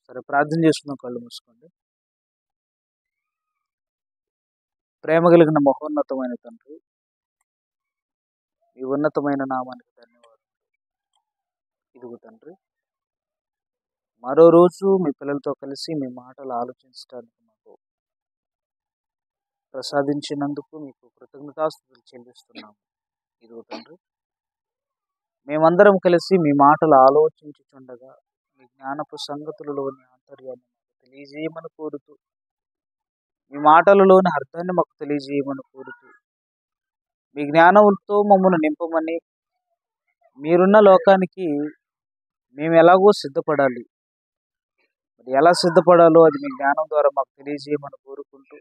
సరే, ప్రార్థన చేసుకుందాం. కళ్ళు మూసుకోండి. ప్రేమ కలిగిన మహోన్నతమైన తండ్రి, ఈ ఉన్నతమైన నామానికి ధన్యవాదాలు. ఇదిగో తండ్రి, మరో రోజు మీ పిల్లలతో కలిసి మీ మాటలు ఆలోచించడానికి మాకు ప్రసాదించినందుకు మీకు కృతజ్ఞతాస్తుతులు చెల్లిస్తున్నాము. ఇదిగో తండ్రి, మేమందరం కలిసి మీ మాటలు ఆలోచించుచుండగా మీ జ్ఞానపు సంగతులలోని ఆంతర్యాన్ని మాకు తెలియజేయమని కోరుతూ, మీ మాటలలోని అర్థాన్ని మాకు తెలియజేయమని కోరుతూ, మీ జ్ఞానంతో మమ్మల్ని నింపమని, మీరున్న లోకానికి మేము ఎలాగో సిద్ధపడాలి, మరి ఎలా సిద్ధపడాలో అది మీ జ్ఞానం ద్వారా మాకు తెలియజేయమని కోరుకుంటూ,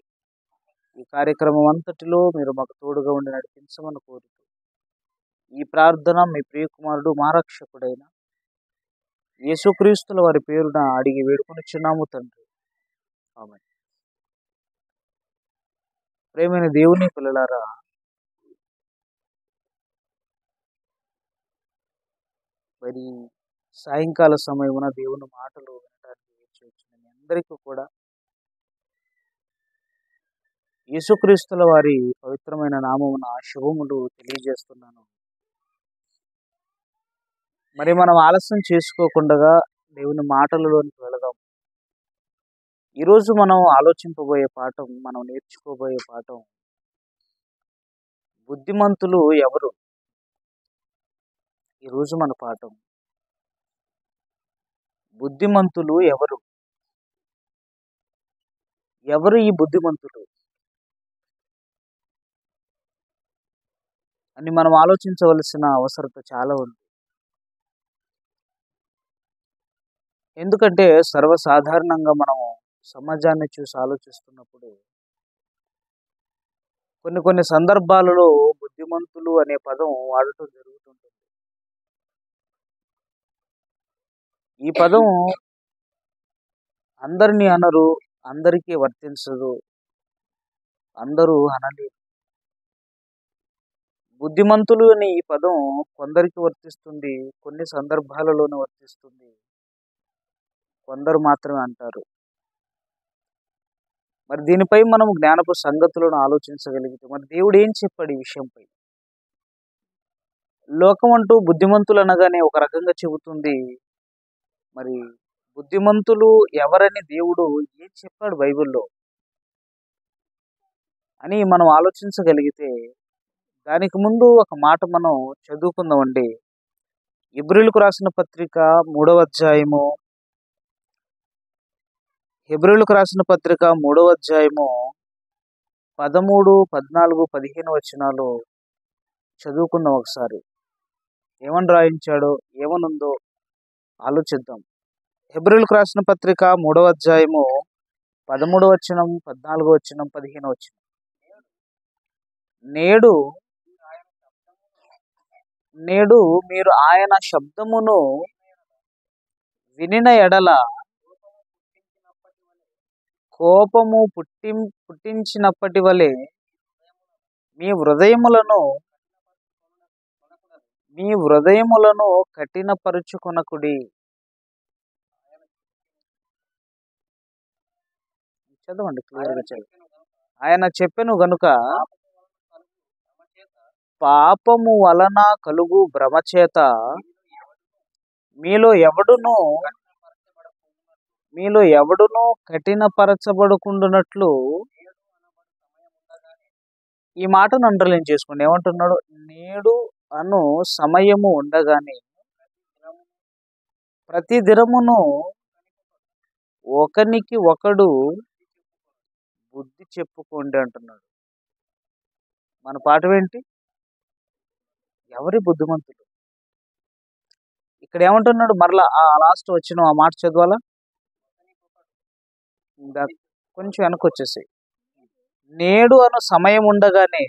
ఈ కార్యక్రమం అంతటిలో మీరు మాకు తోడుగా ఉండి నడిపించమని కోరుతూ, ఈ ప్రార్థన మీ ప్రియకుమారుడు మా రక్షకుడైన యేసుక్రీస్తుల వారి పేరున అడిగి వేడుకొనిచున్నాము తండ్రి. ఆమేన్. ప్రేమైన దేవుని పిల్లలారా, మరి సాయంకాల సమయమున దేవుని మాటలు వినడానికి వచ్చి వచ్చిన మీ అందరికీ కూడా యేసుక్రీస్తుల వారి పవిత్రమైన నామమున శుభములు తెలియజేస్తున్నాను. మరి మనం ఆలస్యం చేసుకోకుండా దేవుని మాటలలోనికి వెళదాం. ఈరోజు మనం ఆలోచింపబోయే పాఠం, మనం నేర్చుకోబోయే పాఠం, బుద్ధిమంతులు ఎవరు? ఈరోజు మన పాఠం, బుద్ధిమంతులు ఎవరు? ఎవరు ఈ బుద్ధిమంతులు అని మనం ఆలోచించవలసిన అవసరత చాలా ఉంది. ఎందుకంటే సర్వసాధారణంగా మనం సమాజాన్ని చూసి ఆలోచిస్తున్నప్పుడు కొన్ని సందర్భాలలో బుద్ధిమంతులు అనే పదం వాడటం జరుగుతుంటుంది. ఈ పదం అందరినీ అనరు, అందరికీ వర్తించదు, అందరూ అనలేరు. బుద్ధిమంతులు అనే ఈ పదం కొందరికి వర్తిస్తుంది, కొన్ని సందర్భాలలోనే వర్తిస్తుంది, కొందరు మాత్రమే అంటారు. మరి దీనిపై మనం జ్ఞానపు సంగతులను ఆలోచించగలిగితే, మరి దేవుడు ఏం చెప్పాడు ఈ విషయంపై? లోకం అంటూ బుద్ధిమంతులు అనగానే ఒక రకంగా చెబుతుంది. మరి బుద్ధిమంతులు ఎవరని దేవుడు ఏం చెప్పాడు బైబిల్లో అని మనం ఆలోచించగలిగితే, దానికి ముందు ఒక మాట మనం చదువుకుందామండి. హెబ్రీయులకు రాసిన పత్రిక 3వ అధ్యాయము, హెబ్రీయులకు రాసిన పత్రిక 3వ అధ్యాయము 13, 14, 15 వచనాలు చదువుకుందాం ఒకసారి. ఏమని రాయించాడో, ఏమనుందో ఆలోచిద్దాం. హెబ్రీయులకు రాసిన పత్రిక 3వ అధ్యాయము 13వ వచనం, 14వ వచనం, 15వ వచనం. నేడు మీరు ఆయన శబ్దమును వినిన ఎడల కోపము పుట్టించినప్పటి వలె మీ హృదయములను కఠినపరుచుకొనకుడి. చదవండి, క్లియర్గా చదవండి. ఆయన చెప్పెను గనుక పాపము వలన కలుగు భ్రమచేత మీలో ఎవడునూ కఠినపరచబడుకుండునట్లు. ఈ మాటను అండర్లైన్ చేసుకోండి. ఏమంటున్నాడు? నేడు అను సమయము ఉండగానే ప్రతి దినమును ఒకనికి ఒకడు బుద్ధి చెప్పుకోండి అంటున్నాడు. మన పాఠం ఏంటి? ఎవరి బుద్ధిమంతులు? ఇక్కడ ఏమంటున్నాడు? మరలా ఆ లాస్ట్ వచ్చిన ఆ మాట చదవాలా? కొంచెం వెనక్కి వచ్చేసి, నేడు అను సమయం ఉండగానే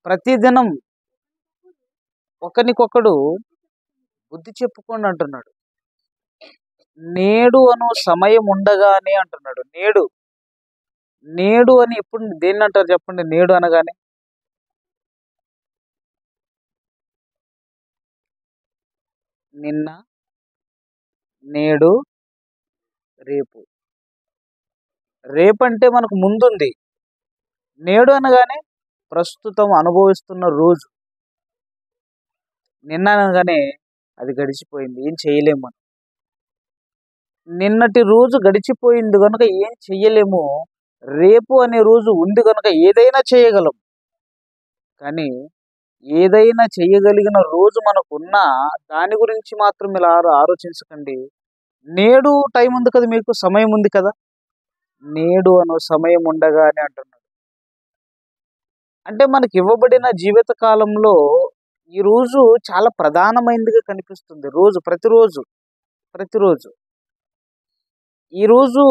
ప్రతిదినం ఒకనికొకడు బుద్ధి చెప్పుకోండి అంటున్నాడు. నేడు అను సమయం ఉండగానే అంటున్నాడు. నేడు అని ఎప్పుడు దేన్ని అంటారు చెప్పండి? నేడు అనగానే నిన్న, నేడు, రేపు. రేపంటే మనకు ముందుంది. నేడు అనగానే ప్రస్తుతం అనుభవిస్తున్న రోజు. నిన్న అనగానే అది గడిచిపోయింది. ఏం చేయలేము మనం. నిన్నటి రోజు గడిచిపోయింది గనుక ఏం చెయ్యలేము. రేపు అనే రోజు ఉంది గనుక ఏదైనా చేయగలం. కానీ ఏదైనా చేయగలిగిన రోజు మనకున్నా దాని గురించి మాత్రం ఇలా ఆలోచించకండి. నేడు టైం ఉంది కదా, మీకు సమయం ఉంది కదా. నేడు అను సమయం ఉండగానే అంటున్నాడు. అంటే మనకి ఇవ్వబడిన జీవిత కాలంలో ఈ రోజు చాలా ప్రధానమైనదిగా కనిపిస్తుంది. ప్రతిరోజు ప్రతిరోజు ఈ రోజు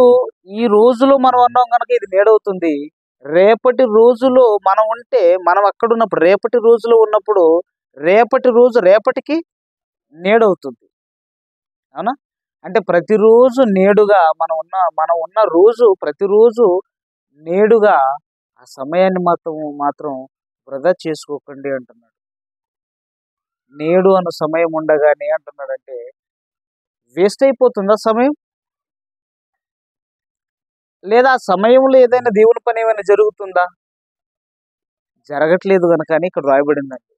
ఈ రోజులో మనం ఉన్నాం కనుక ఇది నేడవుతుంది. రేపటి రోజులో మనం ఉంటే మనం అక్కడ ఉన్నప్పుడు రేపటి రోజులో ఉన్నప్పుడు రేపటి రోజు రేపటికి నేడవుతుంది. అవునా? అంటే ప్రతిరోజు నేడుగా మనం ఉన్న రోజు ప్రతిరోజు నేడుగా ఆ సమయాన్ని మాత్రం వృధా చేసుకోకండి అంటున్నాడు. నేడు అన్న సమయం ఉండగానే అంటున్నాడంటే వేస్ట్ అయిపోతుందా సమయం? లేదా ఆ సమయంలో ఏదైనా దేవుని పని ఏమైనా జరుగుతుందా? జరగట్లేదు గనుక అని ఇక్కడ రాయబడిందండి.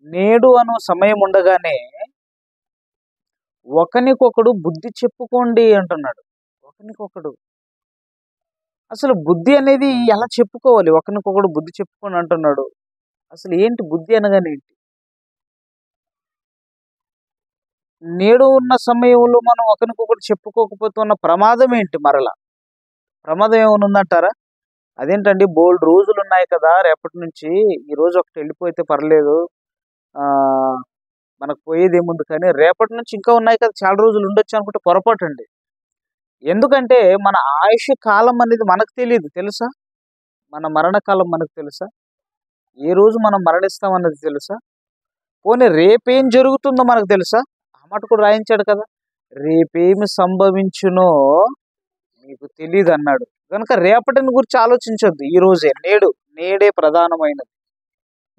నేడు అను సమయం ఉండగానే ఒకనికొకడు బుద్ధి చెప్పుకోండి అంటున్నాడు. ఒకనికొకడు అసలు బుద్ధి అనేది ఎలా చెప్పుకోవాలి? ఒకనికొకడు బుద్ధి చెప్పుకోండి అంటున్నాడు. అసలు ఏంటి బుద్ధి అనగానే ఏంటి? నేడు ఉన్న సమయంలో మనం ఒకరికొకరు చెప్పుకోకపోతే ఉన్న ప్రమాదం ఏంటి? మరలా ప్రమాదం ఏమైనా ఉందంటారా? అదేంటండి బోల్డ్ రోజులు ఉన్నాయి కదా రేపటి నుంచి, ఈ రోజు ఒకటి వెళ్ళిపోతే పర్లేదు, ఆ మనకు పోయేది ఏముంది, కానీ రేపటి నుంచి ఇంకా ఉన్నాయి కదా చాలా రోజులు ఉండొచ్చు అనుకుంటే పొరపాటు అండి. ఎందుకంటే మన ఆయుష్ కాలం అనేది మనకు తెలియదు, తెలుసా? మన మరణ కాలం మనకు తెలుసా? ఏ రోజు మనం మరణిస్తాం అన్నది తెలుసా? పోనీ రేపేం జరుగుతుందో మనకు తెలుసా? ఆ మాట కూడా రాయించాడు కదా. రేపేమి సంభవించునో మీకు తెలియదు అన్నాడు. కనుక రేపటిని గురించి ఆలోచించొద్దు. ఈ రోజే నేడే ప్రధానమైనది.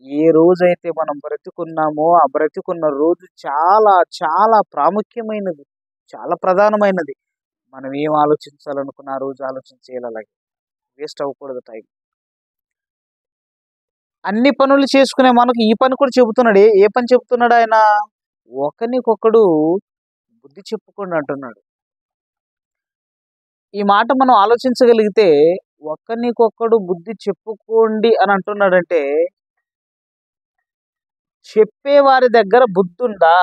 ఏ రోజైతే మనం బ్రతికున్నామో ఆ బ్రతికున్న రోజు చాలా చాలా ప్రాముఖ్యమైనది, చాలా ప్రధానమైనది. మనం ఏం ఆలోచించాలనుకున్న ఆ రోజు ఆలోచించేయాలి. అలాగే వేస్ట్ అవ్వకూడదు టైం. అన్ని పనులు చేసుకునే మనకు ఈ పని కూడా చెబుతున్నాడు. ఏ పని చెబుతున్నాడు ఆయన? ఒకనికొకడు బుద్ధి చెప్పుకోండి అంటున్నాడు. ఈ మాట మనం ఆలోచించగలిగితే ఒకనికొకడు బుద్ధి చెప్పుకోండి అని అంటున్నాడంటే చెప్పేవారి దగ్గర బుద్ధి ఉందా?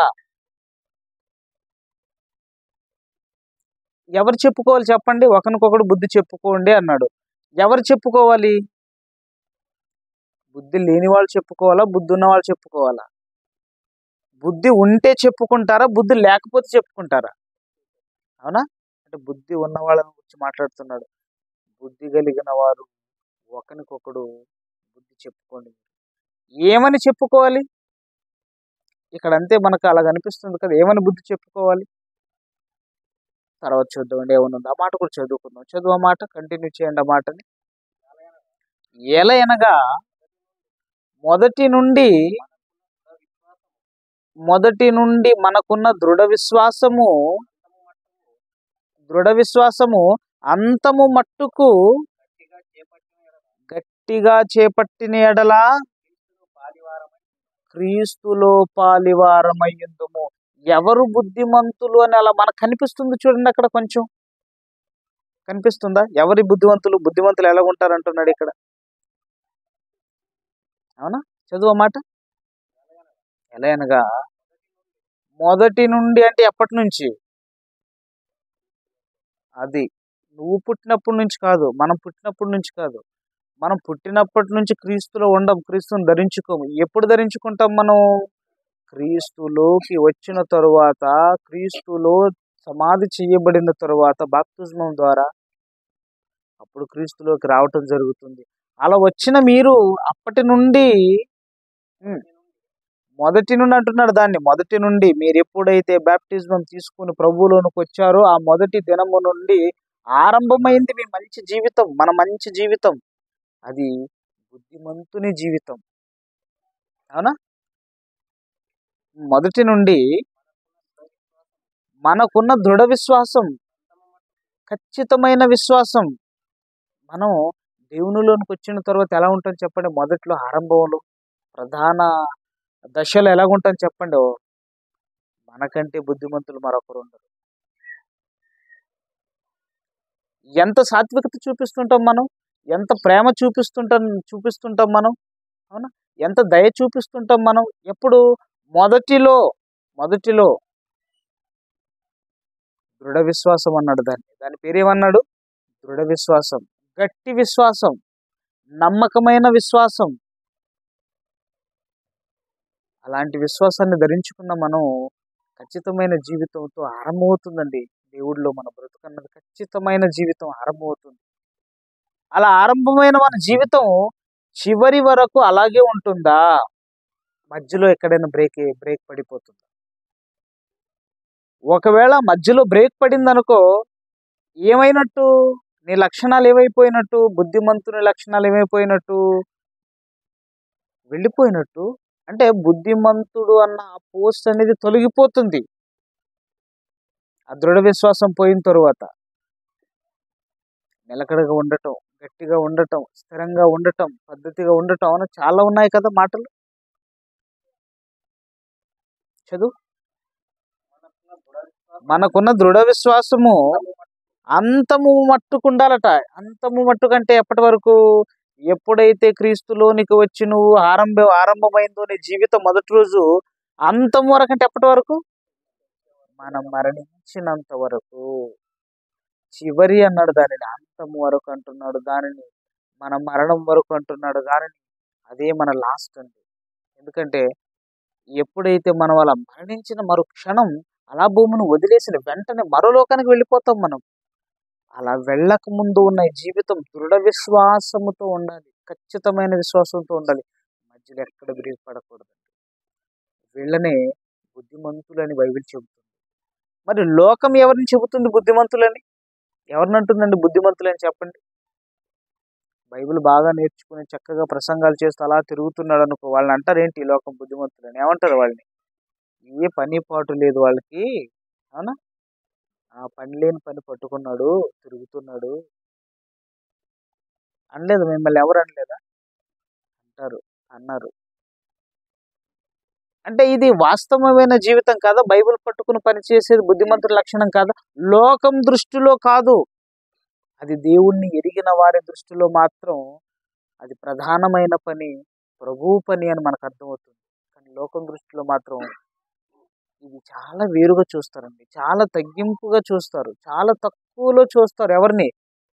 ఎవరు చెప్పుకోవాలి చెప్పండి? ఒకరికొకడు బుద్ధి చెప్పుకోండి అన్నాడు. ఎవరు చెప్పుకోవాలి? బుద్ధి లేని వాళ్ళు చెప్పుకోవాలా, బుద్ధి ఉన్న వాళ్ళు చెప్పుకోవాలా? బుద్ధి ఉంటే చెప్పుకుంటారా, బుద్ధి లేకపోతే చెప్పుకుంటారా? అవునా? అంటే బుద్ధి ఉన్న వాళ్ళని గురించి మాట్లాడుతున్నాడు. బుద్ధి కలిగిన వారు ఒకరికొకడు బుద్ధి చెప్పుకోండి. ఏమని చెప్పుకోవాలి? ఇక్కడ అంతే మనకు అలా కనిపిస్తుంది కదా. ఏమని బుద్ధి చెప్పుకోవాలి? తర్వాత చూద్దామండి ఏమన్నా ఆ మాట కూడా చదువుకుందాం. చదువు ఆ మాట, కంటిన్యూ చేయండి ఆ మాటని. ఎలయనగా మొదటి నుండి మనకున్న దృఢ విశ్వాసము అంతము మట్టుకు గట్టిగా చేపట్టిన ఎడల క్రీస్తులో పాలివారమయ్యుందుము. ఎవరు బుద్ధిమంతులు అని అలా మనకు కనిపిస్తుంది చూడండి. అక్కడ కొంచెం కనిపిస్తుందా? ఎవరి బుద్ధిమంతులు ఎలా ఉంటారు అంటున్నాడు ఇక్కడ. అవునా? చదువు మాట. ఎలా అనగా మొదటి నుండి అంటే ఎప్పటి నుంచి? అది నువ్వు పుట్టినప్పటి నుంచి కాదు, మనం పుట్టినప్పటి నుంచి కాదు. మనం పుట్టినప్పటి నుంచి క్రీస్తులో ఉండం, క్రీస్తుని ధరించుకోము. ఎప్పుడు ధరించుకుంటాం మనం? క్రీస్తులోకి వచ్చిన తరువాత, క్రీస్తులో సమాధి చేయబడిన తరువాత బాప్తిస్మం ద్వారా అప్పుడు క్రీస్తులోకి రావటం జరుగుతుంది. అలా వచ్చిన మీరు అప్పటి నుండి మొదటి నుండి అంటున్నాడు. దాన్ని మొదటి నుండి మీరు ఎప్పుడైతే బాప్టిజం తీసుకుని ప్రభువులోనికి వచ్చారో ఆ మొదటి దినము నుండి ఆరంభమైంది మీ మంచి జీవితం, మన మంచి జీవితం. అది బుద్ధిమంతుని జీవితం. అవునా? మొదటి నుండి మనకున్న దృఢ విశ్వాసం, ఖచ్చితమైన విశ్వాసం, మనం దేవునిలోనికి వచ్చిన తర్వాత ఎలా ఉంటుంది చెప్పండి? మొదట్లో ఆరంభంలో ప్రధాన దశలో ఎలాగుంటుంది చెప్పండి? మనకంటే బుద్ధిమంతులు మరొకరు ఉండరు. ఎంత సాత్వికత చూపిస్తుంటాం మనం, ఎంత ప్రేమ చూపిస్తుంటాం మనం, అవునా? ఎంత దయ చూపిస్తుంటాం మనం. ఎప్పుడు? మొదటిలో మొదటిలో దృఢ విశ్వాసం అన్నాడు దాన్ని. దాని పేరేమన్నాడు? దృఢ విశ్వాసం, గట్టి విశ్వాసం, నమ్మకమైన విశ్వాసం. అలాంటి విశ్వాసాన్ని ధరించుకున్న మనం ఖచ్చితమైన జీవితంతో ఆరంభమవుతుందండి. దేవుడిలో మన బ్రతుకన్నది ఖచ్చితమైన జీవితం ఆరంభమవుతుంది. అలా ఆరంభమైన మన జీవితం చివరి వరకు అలాగే ఉంటుందా? మధ్యలో ఎక్కడైనా బ్రేక్ పడిపోతుందా? ఒకవేళ మధ్యలో బ్రేక్ పడిందనుకో, ఏమైనట్టు? నీ లక్షణాలు ఏమైపోయినట్టు? బుద్ధిమంతుని లక్షణాలు ఏమైపోయినట్టు? వెళ్ళిపోయినట్టు. అంటే బుద్ధిమంతుడు అన్న ఆ పోస్ట్ అనేది తొలగిపోతుంది ఆ దృఢ విశ్వాసం పోయిన తరువాత. నిలకడగా ఉండటం, గట్టిగా ఉండటం, స్థిరంగా ఉండటం, పద్ధతిగా ఉండటం, అవును చాలా ఉన్నాయి కదా మాటలు. చదువు. మనకున్న దృఢ విశ్వాసము అంతము మట్టుకు ఉండాలట. అంతము మట్టుకంటే ఎప్పటి వరకు? ఎప్పుడైతే క్రీస్తులోనికి వచ్చి నువ్వు ఆరంభమైందో నీ జీవితం మొదటి రోజు, అంతం వరకు అంటే ఎప్పటి వరకు? మనం మరణించినంత వరకు. చివరి అన్నాడు దానిని, అంతం వరకు అంటున్నాడు దానిని, మన మరణం వరకు అంటున్నాడు దానిని. అదే మన లాస్ట్ అండి. ఎందుకంటే ఎప్పుడైతే మనం అలా మరణించిన మరో క్షణం, అలా భూమిని వదిలేసిన వెంటనే మరో లోకానికి వెళ్ళిపోతాం మనం. అలా వెళ్ళక ముందు ఉన్న ఈ జీవితం దృఢ విశ్వాసముతో ఉండాలి, ఖచ్చితమైన విశ్వాసంతో ఉండాలి. మధ్యలో ఎక్కడ బ్రేక్ పడకూడదు. వీళ్ళనే బుద్ధిమంతులని బైబిల్ చెబుతుంది. మరి లోకం ఎవరిని చెబుతుంది బుద్ధిమంతులని? ఎవరిని అంటుందండి బుద్ధిమంతులని చెప్పండి? బైబిల్ బాగా నేర్చుకుని చక్కగా ప్రసంగాలు చేస్తూ అలా తిరుగుతున్నాడు అనుకో, వాళ్ళని అంటారు ఏంటి? ఈ లోకం బుద్ధిమంతులని ఏమంటారు వాళ్ళని? ఏ పని పాటు లేదు వాళ్ళకి, అవునా? ఆ పని లేని పని పట్టుకున్నాడు, తిరుగుతున్నాడు అనలేదు. మిమ్మల్ని ఎవరు అనలేదా? అంటారు, అన్నారు. అంటే ఇది వాస్తవమైన జీవితం కాదా? బైబిల్ పట్టుకుని పనిచేసేది బుద్ధిమంతుల లక్షణం కాదా? లోకం దృష్టిలో కాదు, అది దేవుణ్ణి ఎరిగిన వారి దృష్టిలో మాత్రం అది ప్రధానమైన పని, ప్రభువు పని అని మనకు అర్థమవుతుంది. కానీ లోకం దృష్టిలో మాత్రం ఇది చాలా వేరుగా చూస్తారండి. చాలా తగ్గింపుగా చూస్తారు, చాలా తక్కువలో చూస్తారు. ఎవరిని?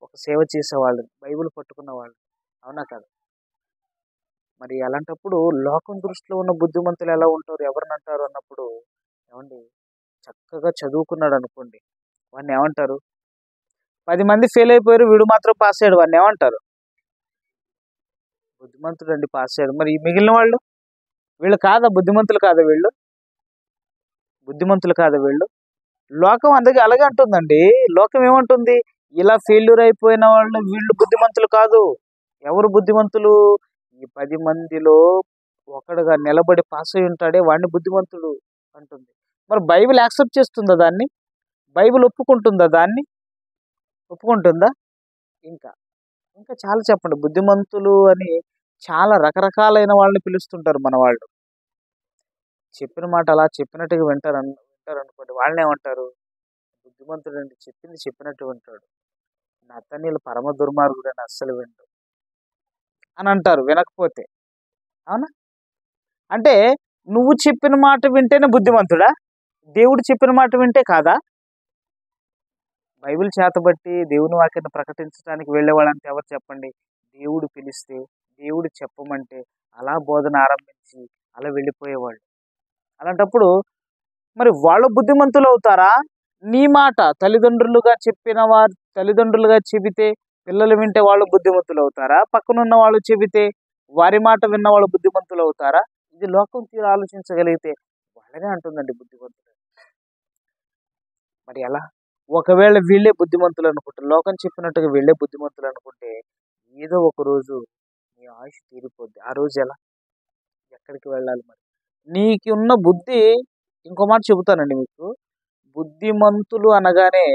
ఒక సేవ చేసే వాళ్ళని, బైబిల్ పట్టుకున్న వాళ్ళు, అవునా కదా? మరి అలాంటప్పుడు లోకం దృష్టిలో ఉన్న బుద్ధిమంతులు ఎలా ఉంటారు? ఎవరిని అంటారు అన్నప్పుడు, ఏమండి, చక్కగా చదువుకున్నాడు అనుకోండి, వాడిని ఏమంటారు? 10 మంది ఫెయిల్ అయిపోయారు, వీడు మాత్రం పాస్ అయ్యాడు, వాడిని ఏమంటారు? బుద్ధిమంతుడు అండి, పాస్ అయ్యాడు. మరి ఈ మిగిలిన వాళ్ళు, వీళ్ళు కాదా బుద్ధిమంతులు? కాదా వీళ్ళు బుద్ధిమంతులు? కాదా వీళ్ళు? లోకం అందుకే అలాగే అంటుందండి. లోకం ఏమంటుంది? ఇలా ఫెయిల్యూర్ అయిపోయిన వాళ్ళు వీళ్ళు బుద్ధిమంతులు కాదు. ఎవరు బుద్ధిమంతులు? ఈ 10 మందిలో ఒకడుగా నిలబడి పాస్ అయి ఉంటాడే వాడిని బుద్ధిమంతుడు అంటుంది. మరి బైబిల్ యాక్సెప్ట్ చేస్తుందా దాన్ని? బైబిల్ ఒప్పుకుంటుందా దాన్ని? ఒప్పుకుంటుందా? ఇంకా ఇంకా చాలా చెప్పండి. బుద్ధిమంతులు అని చాలా రకరకాలైన వాళ్ళని పిలుస్తుంటారు మన వాళ్ళు. చెప్పిన మాట అలా చెప్పినట్టుగా వింటారు అనుకోండి, వాళ్ళని ఏమంటారు? బుద్ధిమంతుడు అండి, చెప్పింది చెప్పినట్టు వింటాడు. నతనీయులు పరమ దుర్మార్గుడు అని అస్సలు వింటాడు అని అంటారు వినకపోతే, అవునా? అంటే నువ్వు చెప్పిన మాట వింటేనే బుద్ధిమంతుడా? దేవుడు చెప్పిన మాట వింటే కాదా? బైబిల్ చేతబట్టి దేవుని వాక్యాన్ని ప్రకటించడానికి వెళ్ళే వాళ్ళంతా ఎవరు చెప్పండి? దేవుడు పిలిస్తే, దేవుడు చెప్పమంటే అలా బోధన ఆరంభించి అలా వెళ్ళిపోయేవాళ్ళు. అలాంటప్పుడు మరి వాళ్ళు బుద్ధిమంతులు అవుతారా? నీ మాట తల్లిదండ్రులుగా చెబితే పిల్లలు వింటే వాళ్ళు బుద్ధిమంతులు అవుతారా? పక్కనున్న వాళ్ళు చెబితే వారి మాట విన్న వాళ్ళు బుద్ధిమంతులు అవుతారా? ఇది లోకం తీరు ఆలోచించగలిగితే వాళ్ళనే అంటుందండి బుద్ధిమంతులు. మరి ఎలా? ఒకవేళ వీళ్ళే బుద్ధిమంతులు అనుకుంటే, లోకం చెప్పినట్టుగా వీళ్ళే బుద్ధిమంతులు అనుకుంటే, ఏదో ఒక రోజు నీ ఆయుష్ తీరిపోద్ది. ఆ రోజు ఎలా? ఎక్కడికి వెళ్ళాలి మరి? నీకున్న బుద్ధి, ఇంకో మాట చెబుతానండి మీకు. బుద్ధిమంతులు అనగానే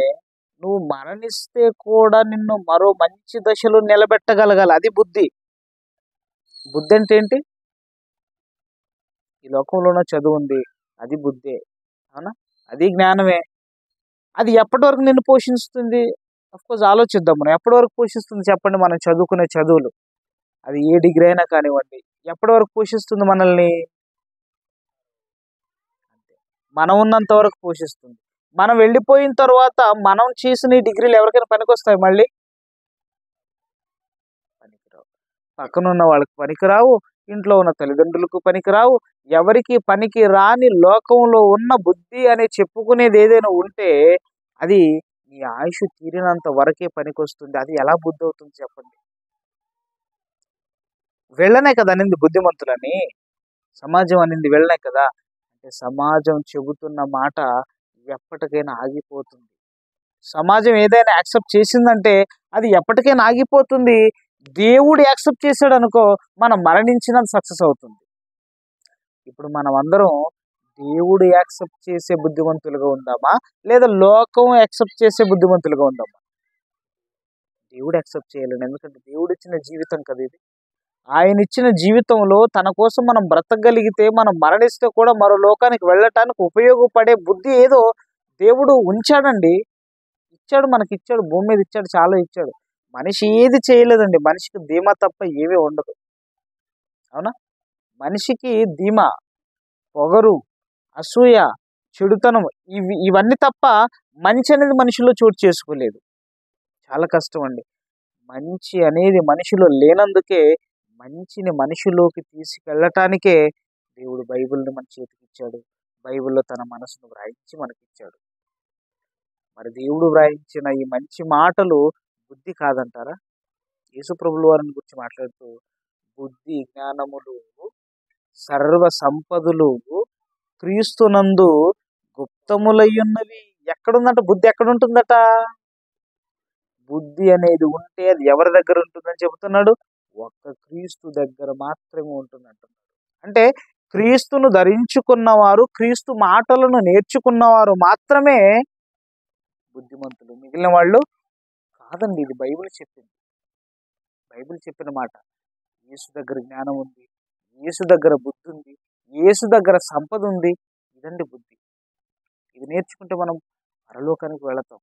నువ్వు మరణిస్తే కూడా నిన్ను మరో మంచి దశలో నిలబెట్టగలగాలి. అది బుద్ధి. బుద్ధి అంటే ఏంటి? ఈ లోకంలోనో చదువు ఉంది, అది బుద్ధే. అవునా? అది జ్ఞానమే. అది ఎప్పటి వరకు నిన్ను పోషిస్తుంది? కోర్స్ ఆలోచిద్దాం మనం. ఎప్పటి వరకు పోషిస్తుంది చెప్పండి? మనం చదువుకునే చదువులు, అది ఏ డిగ్రీ అయినా కానివ్వండి, ఎప్పటి వరకు పోషిస్తుంది మనల్ని? మనం ఉన్నంత వరకు పోషిస్తుంది. మనం వెళ్ళిపోయిన తర్వాత మనం చేసిన ఈ డిగ్రీలు ఎవరికైనా పనికొస్తాయి? మళ్ళీ పనికిరావు. పక్కన ఉన్న వాళ్ళకి పనికిరావు, ఇంట్లో ఉన్న తల్లిదండ్రులకు పనికిరావు. ఎవరికి పనికి రాని లోకంలో ఉన్న బుద్ధి అని చెప్పుకునేది ఏదైనా ఉంటే అది నీ ఆయుష్ తీరినంత వరకే పనికొస్తుంది. అది ఎలా బుద్ధి అవుతుంది చెప్పండి? వెళ్ళనే కదా అనింది బుద్ధిమంతులని. సమాజం అనింది వెళ్ళనే కదా. అంటే సమాజం చెబుతున్న మాట ఎప్పటికైనా ఆగిపోతుంది. సమాజం ఏదైనా యాక్సెప్ట్ చేసిందంటే అది ఎప్పటికైనా ఆగిపోతుంది. దేవుడు యాక్సెప్ట్ చేశాడు అనుకో, మనం మరణించినంత సక్సెస్ అవుతుంది. ఇప్పుడు మనం అందరం దేవుడు యాక్సెప్ట్ చేసే బుద్ధిమంతులుగా ఉందామా, లేదా లోకం యాక్సెప్ట్ చేసే బుద్ధిమంతులుగా ఉందామా? దేవుడు యాక్సెప్ట్ చేయాలండి. ఎందుకంటే దేవుడు ఇచ్చిన జీవితం కదా ఇది. ఆయన ఇచ్చిన జీవితంలో తన కోసం మనం బ్రతకగలిగితే, మనం మరణిస్తే కూడా మరో లోకానికి వెళ్ళటానికి ఉపయోగపడే బుద్ధి ఏదో దేవుడు ఉంచాడండి. ఇచ్చాడు, మనకిచ్చాడు, భూమి మీద ఇచ్చాడు, చాలా ఇచ్చాడు. మనిషి ఏది చేయలేదండి. మనిషికి ధీమా తప్ప ఏమీ ఉండదు. అవునా? మనిషికి ధీమా, పొగరు, అసూయ, చెడుతనం, ఇవన్నీ తప్ప మంచి అనేది మనిషిలో చోటు చేసుకోలేదు. చాలా కష్టం అండి. మంచి అనేది మనిషిలో లేనందుకే మంచిని మనిషిలోకి తీసుకెళ్ళటానికే దేవుడు బైబిల్ని మన చేతికి ఇచ్చాడు. బైబిల్లో తన మనసును వ్రాయించి మనకిచ్చాడు. మరి దేవుడు వ్రాయించిన ఈ మంచి మాటలు బుద్ధి కాదంటారా? యేసుప్రభుల వారిని గురించి మాట్లాడుతూ బుద్ధి జ్ఞానములు సర్వ సంపదలు క్రీస్తునందు గుప్తములయ్యున్నవి. ఎక్కడుందంట బుద్ధి? ఎక్కడుంటుందట? బుద్ధి అనేది ఉంటే అది ఎవరి దగ్గర ఉంటుందని చెబుతున్నాడు? ఒక్క క్రీస్తు దగ్గర మాత్రమే ఉంటుంది అంటున్నాడు. అంటే క్రీస్తును ధరించుకున్నవారు, క్రీస్తు మాటలను నేర్చుకున్నవారు మాత్రమే బుద్ధిమంతులు. మిగిలిన వాళ్ళు కాదండి. ఇది బైబిల్ చెప్పింది. బైబిల్ చెప్పిన మాట. యేసు దగ్గర జ్ఞానం ఉంది, యేసు దగ్గర బుద్ధి ఉంది, యేసు దగ్గర సంపద ఉంది. ఇదండి బుద్ధి. ఇది నేర్చుకుంటే మనం పరలోకానికి వెళతాం.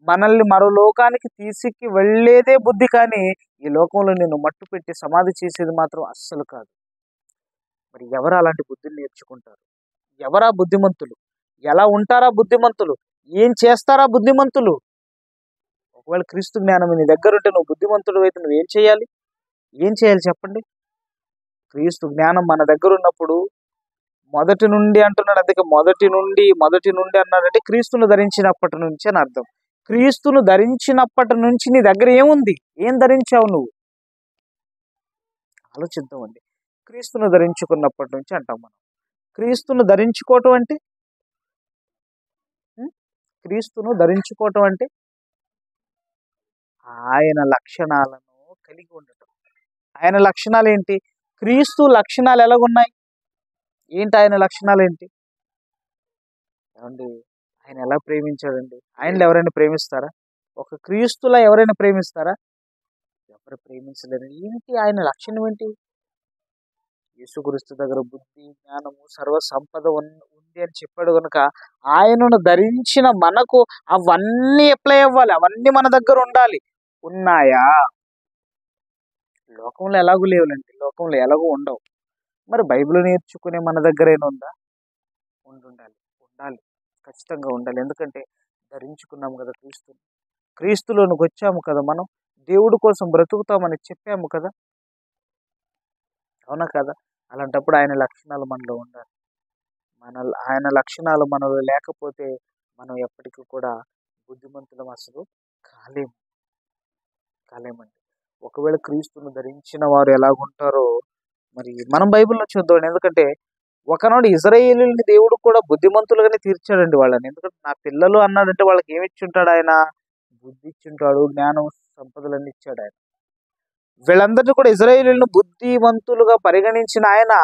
మనల్ని మరో లోకానికి తీసుకు వెళ్ళేదే బుద్ధి, కానీ ఈ లోకంలో నిన్ను మట్టు పెట్టి సమాధి చేసేది మాత్రం అస్సలు కాదు. మరి ఎవరు అలాంటి బుద్ధిని నేర్చుకుంటారు? ఎవరా బుద్ధిమంతులు? ఎలా ఉంటారా బుద్ధిమంతులు? ఏం చేస్తారా బుద్ధిమంతులు? ఒకవేళ క్రీస్తు జ్ఞానం నీ దగ్గర ఉంటే నువ్వు బుద్ధిమంతుడు అయితే నువ్వేం చేయాలి? ఏం చేయాలి చెప్పండి? క్రీస్తు జ్ఞానం మన దగ్గర ఉన్నప్పుడు మొదటి నుండి అంటున్నాడు. అందుకే మొదటి నుండి అన్నాడంటే క్రీస్తును ధరించినప్పటి నుంచి అని అర్థం. క్రీస్తును ధరించినప్పటి నుంచి నీ దగ్గర ఏముంది? ఏం ధరించావు నువ్వు? ఆలోచిద్దామండి. క్రీస్తును ధరించుకున్నప్పటి నుంచి అంటాం మనం. క్రీస్తును ధరించుకోవటం అంటే క్రీస్తును ధరించుకోవటం అంటే ఆయన లక్షణాలను కలిగి ఉండటం. ఆయన లక్షణాలు ఏంటి? క్రీస్తు లక్షణాలు ఎలాగున్నాయి? ఏంటి ఆయన లక్షణాలు ఏంటి? ఏమండి, ఆయన ఎలా ప్రేమించాడండి? ఆయనలో ఎవరైనా ప్రేమిస్తారా? ఒక క్రీస్తులా ఎవరైనా ప్రేమిస్తారా? ఎవరు ప్రేమించలేరు. ఏంటి ఆయన లక్షణం ఏంటి? యేసుక్రీస్తు దగ్గర బుద్ధి జ్ఞానము సర్వ సంపద ఉంది అని చెప్పాడు కనుక ఆయనను ధరించిన మనకు అవన్నీ అప్లై అవ్వాలి. అవన్నీ మన దగ్గర ఉండాలి. ఉన్నాయా? లోకంలో ఎలాగూ లేవులండి. లోకంలో ఎలాగూ ఉండవు. మరి బైబిల్ నేర్చుకునే మన దగ్గర ఏమైనా ఉందా? ఉండాలి. ఉండాలి, ఖచ్చితంగా ఉండాలి. ఎందుకంటే ధరించుకున్నాము కదా క్రీస్తుని. క్రీస్తులోనికి వచ్చాము కదా మనం. దేవుడి కోసం బ్రతుకుతామని చెప్పాము కదా. అవునా కదా? అలాంటప్పుడు ఆయన లక్షణాలు మనలో ఉండాలి. ఆయన లక్షణాలు మనలో లేకపోతే మనం ఎప్పటికీ కూడా బుద్ధిమంతులం అసలు కాలేమండి. ఒకవేళ క్రీస్తును ధరించిన వారు ఎలాగుంటారో మరి మనం బైబిల్లో చూద్దాం. ఎందుకంటే ఒకనాడు ఇజ్రాయేలీయుల్ని దేవుడు కూడా బుద్ధిమంతులుగానే తీర్చాడండి వాళ్ళని. ఎందుకంటే నా పిల్లలు అన్నాడంటే వాళ్ళకి ఏమి ఇచ్చుంటాడు? ఆయన బుద్ధి ఇచ్చుంటాడు, జ్ఞానం సంపదలన్నీ ఇచ్చాడు ఆయన. వీళ్ళందరినీ కూడా ఇజ్రాయేలీయులను బుద్ధిమంతులుగా పరిగణించిన ఆయన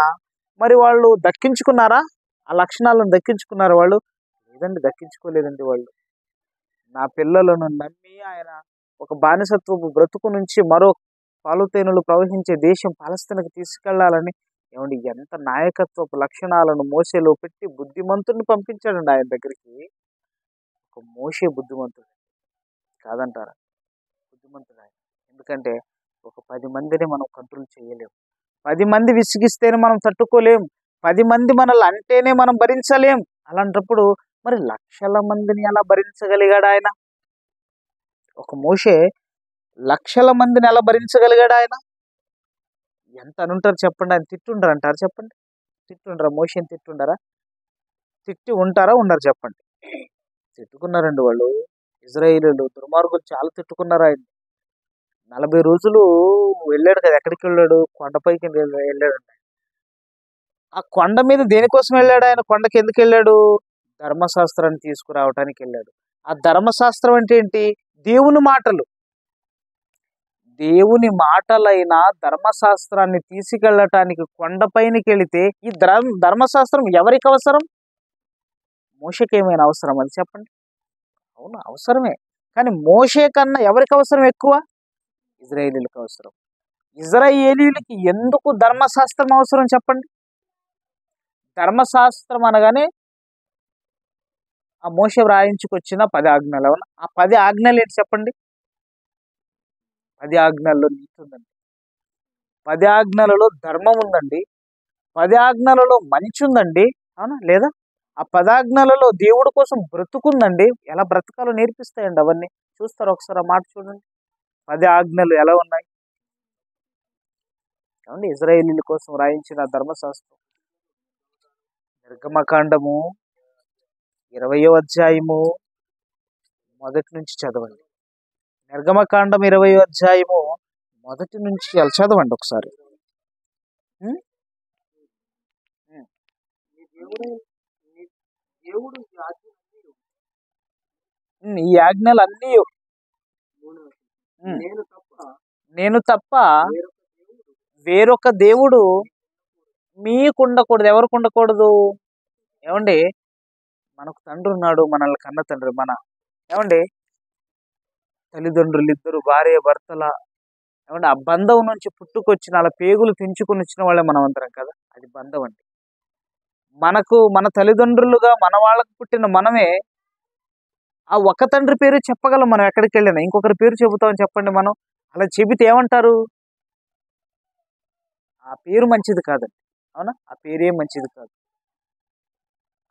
మరి వాళ్ళు దక్కించుకున్నారా? ఆ లక్షణాలను దక్కించుకున్నారు వాళ్ళు? ఇదండి దక్కించుకోలేదండి వాళ్ళు. నా పిల్లలను నమ్మి ఆయన ఒక బానిసత్వపు బ్రతుకు నుంచి మరో పాలుతేనెలు ప్రవహించే దేశం పాలస్తీనాకు తీసుకెళ్లాలని ఏమండి ఎంత నాయకత్వపు లక్షణాలను మోసేలో పెట్టి బుద్ధిమంతుడిని పంపించాడండి ఆయన దగ్గరికి. ఒక మోషే బుద్ధిమంతుడు కాదంటారా? బుద్ధిమంతుడు ఆయన. ఎందుకంటే ఒక 10 మందిని మనం కంట్రోల్ చేయలేం. 10 మంది విసిగిస్తేనే మనం తట్టుకోలేం. 10 మంది మనల్ని అంటేనే మనం భరించలేం. అలాంటప్పుడు మరి లక్షల మందిని ఎలా భరించగలిగాడు ఆయన? ఒక మోషే లక్షల మందిని ఎలా భరించగలిగాడు ఆయన? ఎంత అనుంటారు చెప్పండి? ఆయన తిట్టుండరు అంటారు చెప్పండి? తిట్టుండరా? మోషేని తిట్టుండరా? తిట్టి ఉంటారా? ఉండరు చెప్పండి? తిట్టుకున్నారండి వాళ్ళు. ఇజ్రాయేలీలు దుర్మార్గులు చాలా తిట్టుకున్నారు ఆయన. 40 రోజులు వెళ్ళాడు కదా, ఎక్కడికి వెళ్ళాడు? కొండపైకి వెళ్ళాడండి. ఆ కొండ మీద దేనికోసం వెళ్ళాడు ఆయన? కొండకి ఎందుకు వెళ్ళాడు? ధర్మశాస్త్రాన్ని తీసుకురావటానికి వెళ్ళాడు. ఆ ధర్మశాస్త్రం అంటే ఏంటి? దేవుని మాటలు. దేవుని మాటలైన ధర్మశాస్త్రాన్ని తీసుకెళ్ళటానికి కొండపైనకి వెళితే ఈ ధర్మశాస్త్రం ఎవరికి అవసరం? మోషేకి ఏమైనా అవసరం అది చెప్పండి? అవును, అవసరమే. కానీ మోషే కన్నా ఎవరికి అవసరం ఎక్కువ? ఇజ్రాయేలీలకు అవసరం. ఇజ్రాయేలీలకి ఎందుకు ధర్మశాస్త్రం అవసరం చెప్పండి? ధర్మశాస్త్రం అనగానే ఆ మోషే వ్రాయించుకొచ్చిన 10 ఆజ్ఞలు. ఆ 10 ఆజ్ఞలు ఏంటి చెప్పండి? 10 ఆజ్ఞల్లో నీతి ఉందండి. 10 ఆజ్ఞలలో ధర్మం ఉందండి. 10 ఆజ్ఞలలో మంచి ఉందండి. అవునా లేదా? ఆ 10 ఆజ్ఞలలో దేవుడి కోసం బ్రతుకుందండి. ఎలా బ్రతకాలో నేర్పిస్తాయండి అవన్నీ. చూస్తారు ఒకసారి ఆ మాట చూడండి. 10 ఆజ్ఞలు ఎలా ఉన్నాయి? ఏమండి ఇజ్రాయేలీల కోసం రాయించిన ధర్మశాస్త్రం. నిర్గమకాండము 20వ అధ్యాయము మొదటి నుంచి చదవండి. నిర్గమకాండం 20వ అధ్యాయము మొదటి నుంచి చదవండి ఒకసారి. ఉం? ఉం. ఈ ఆజ్ఞలన్నీ నేను తప్ప వేరొక దేవుడు మీకు ఉండకూడదు. ఎవరికి ఉండకూడదు? ఏమండి మనకు తండ్రి ఉన్నాడు, మనల్ని కన్న తండ్రి. ఏమండి తల్లిదండ్రులు ఇద్దరు భార్య భర్తల ఏమంటే ఆ బంధం నుంచి పుట్టుకొచ్చిన అలా పేగులు తెంచుకొని వచ్చిన వాళ్ళే మనం అందరం కదా. అది బంధం అండి. మన తల్లిదండ్రులుగా మన వాళ్ళకు పుట్టిన మనమే ఆ ఒక తండ్రి పేరు చెప్పగలం. మనం ఎక్కడికి వెళ్ళినా ఇంకొకరి పేరు చెబుతామని చెప్పండి. మనం అలా చెబితే ఏమంటారు? ఆ పేరు మంచిది కాదండి. అవునా? ఆ పేరే మంచిది కాదు,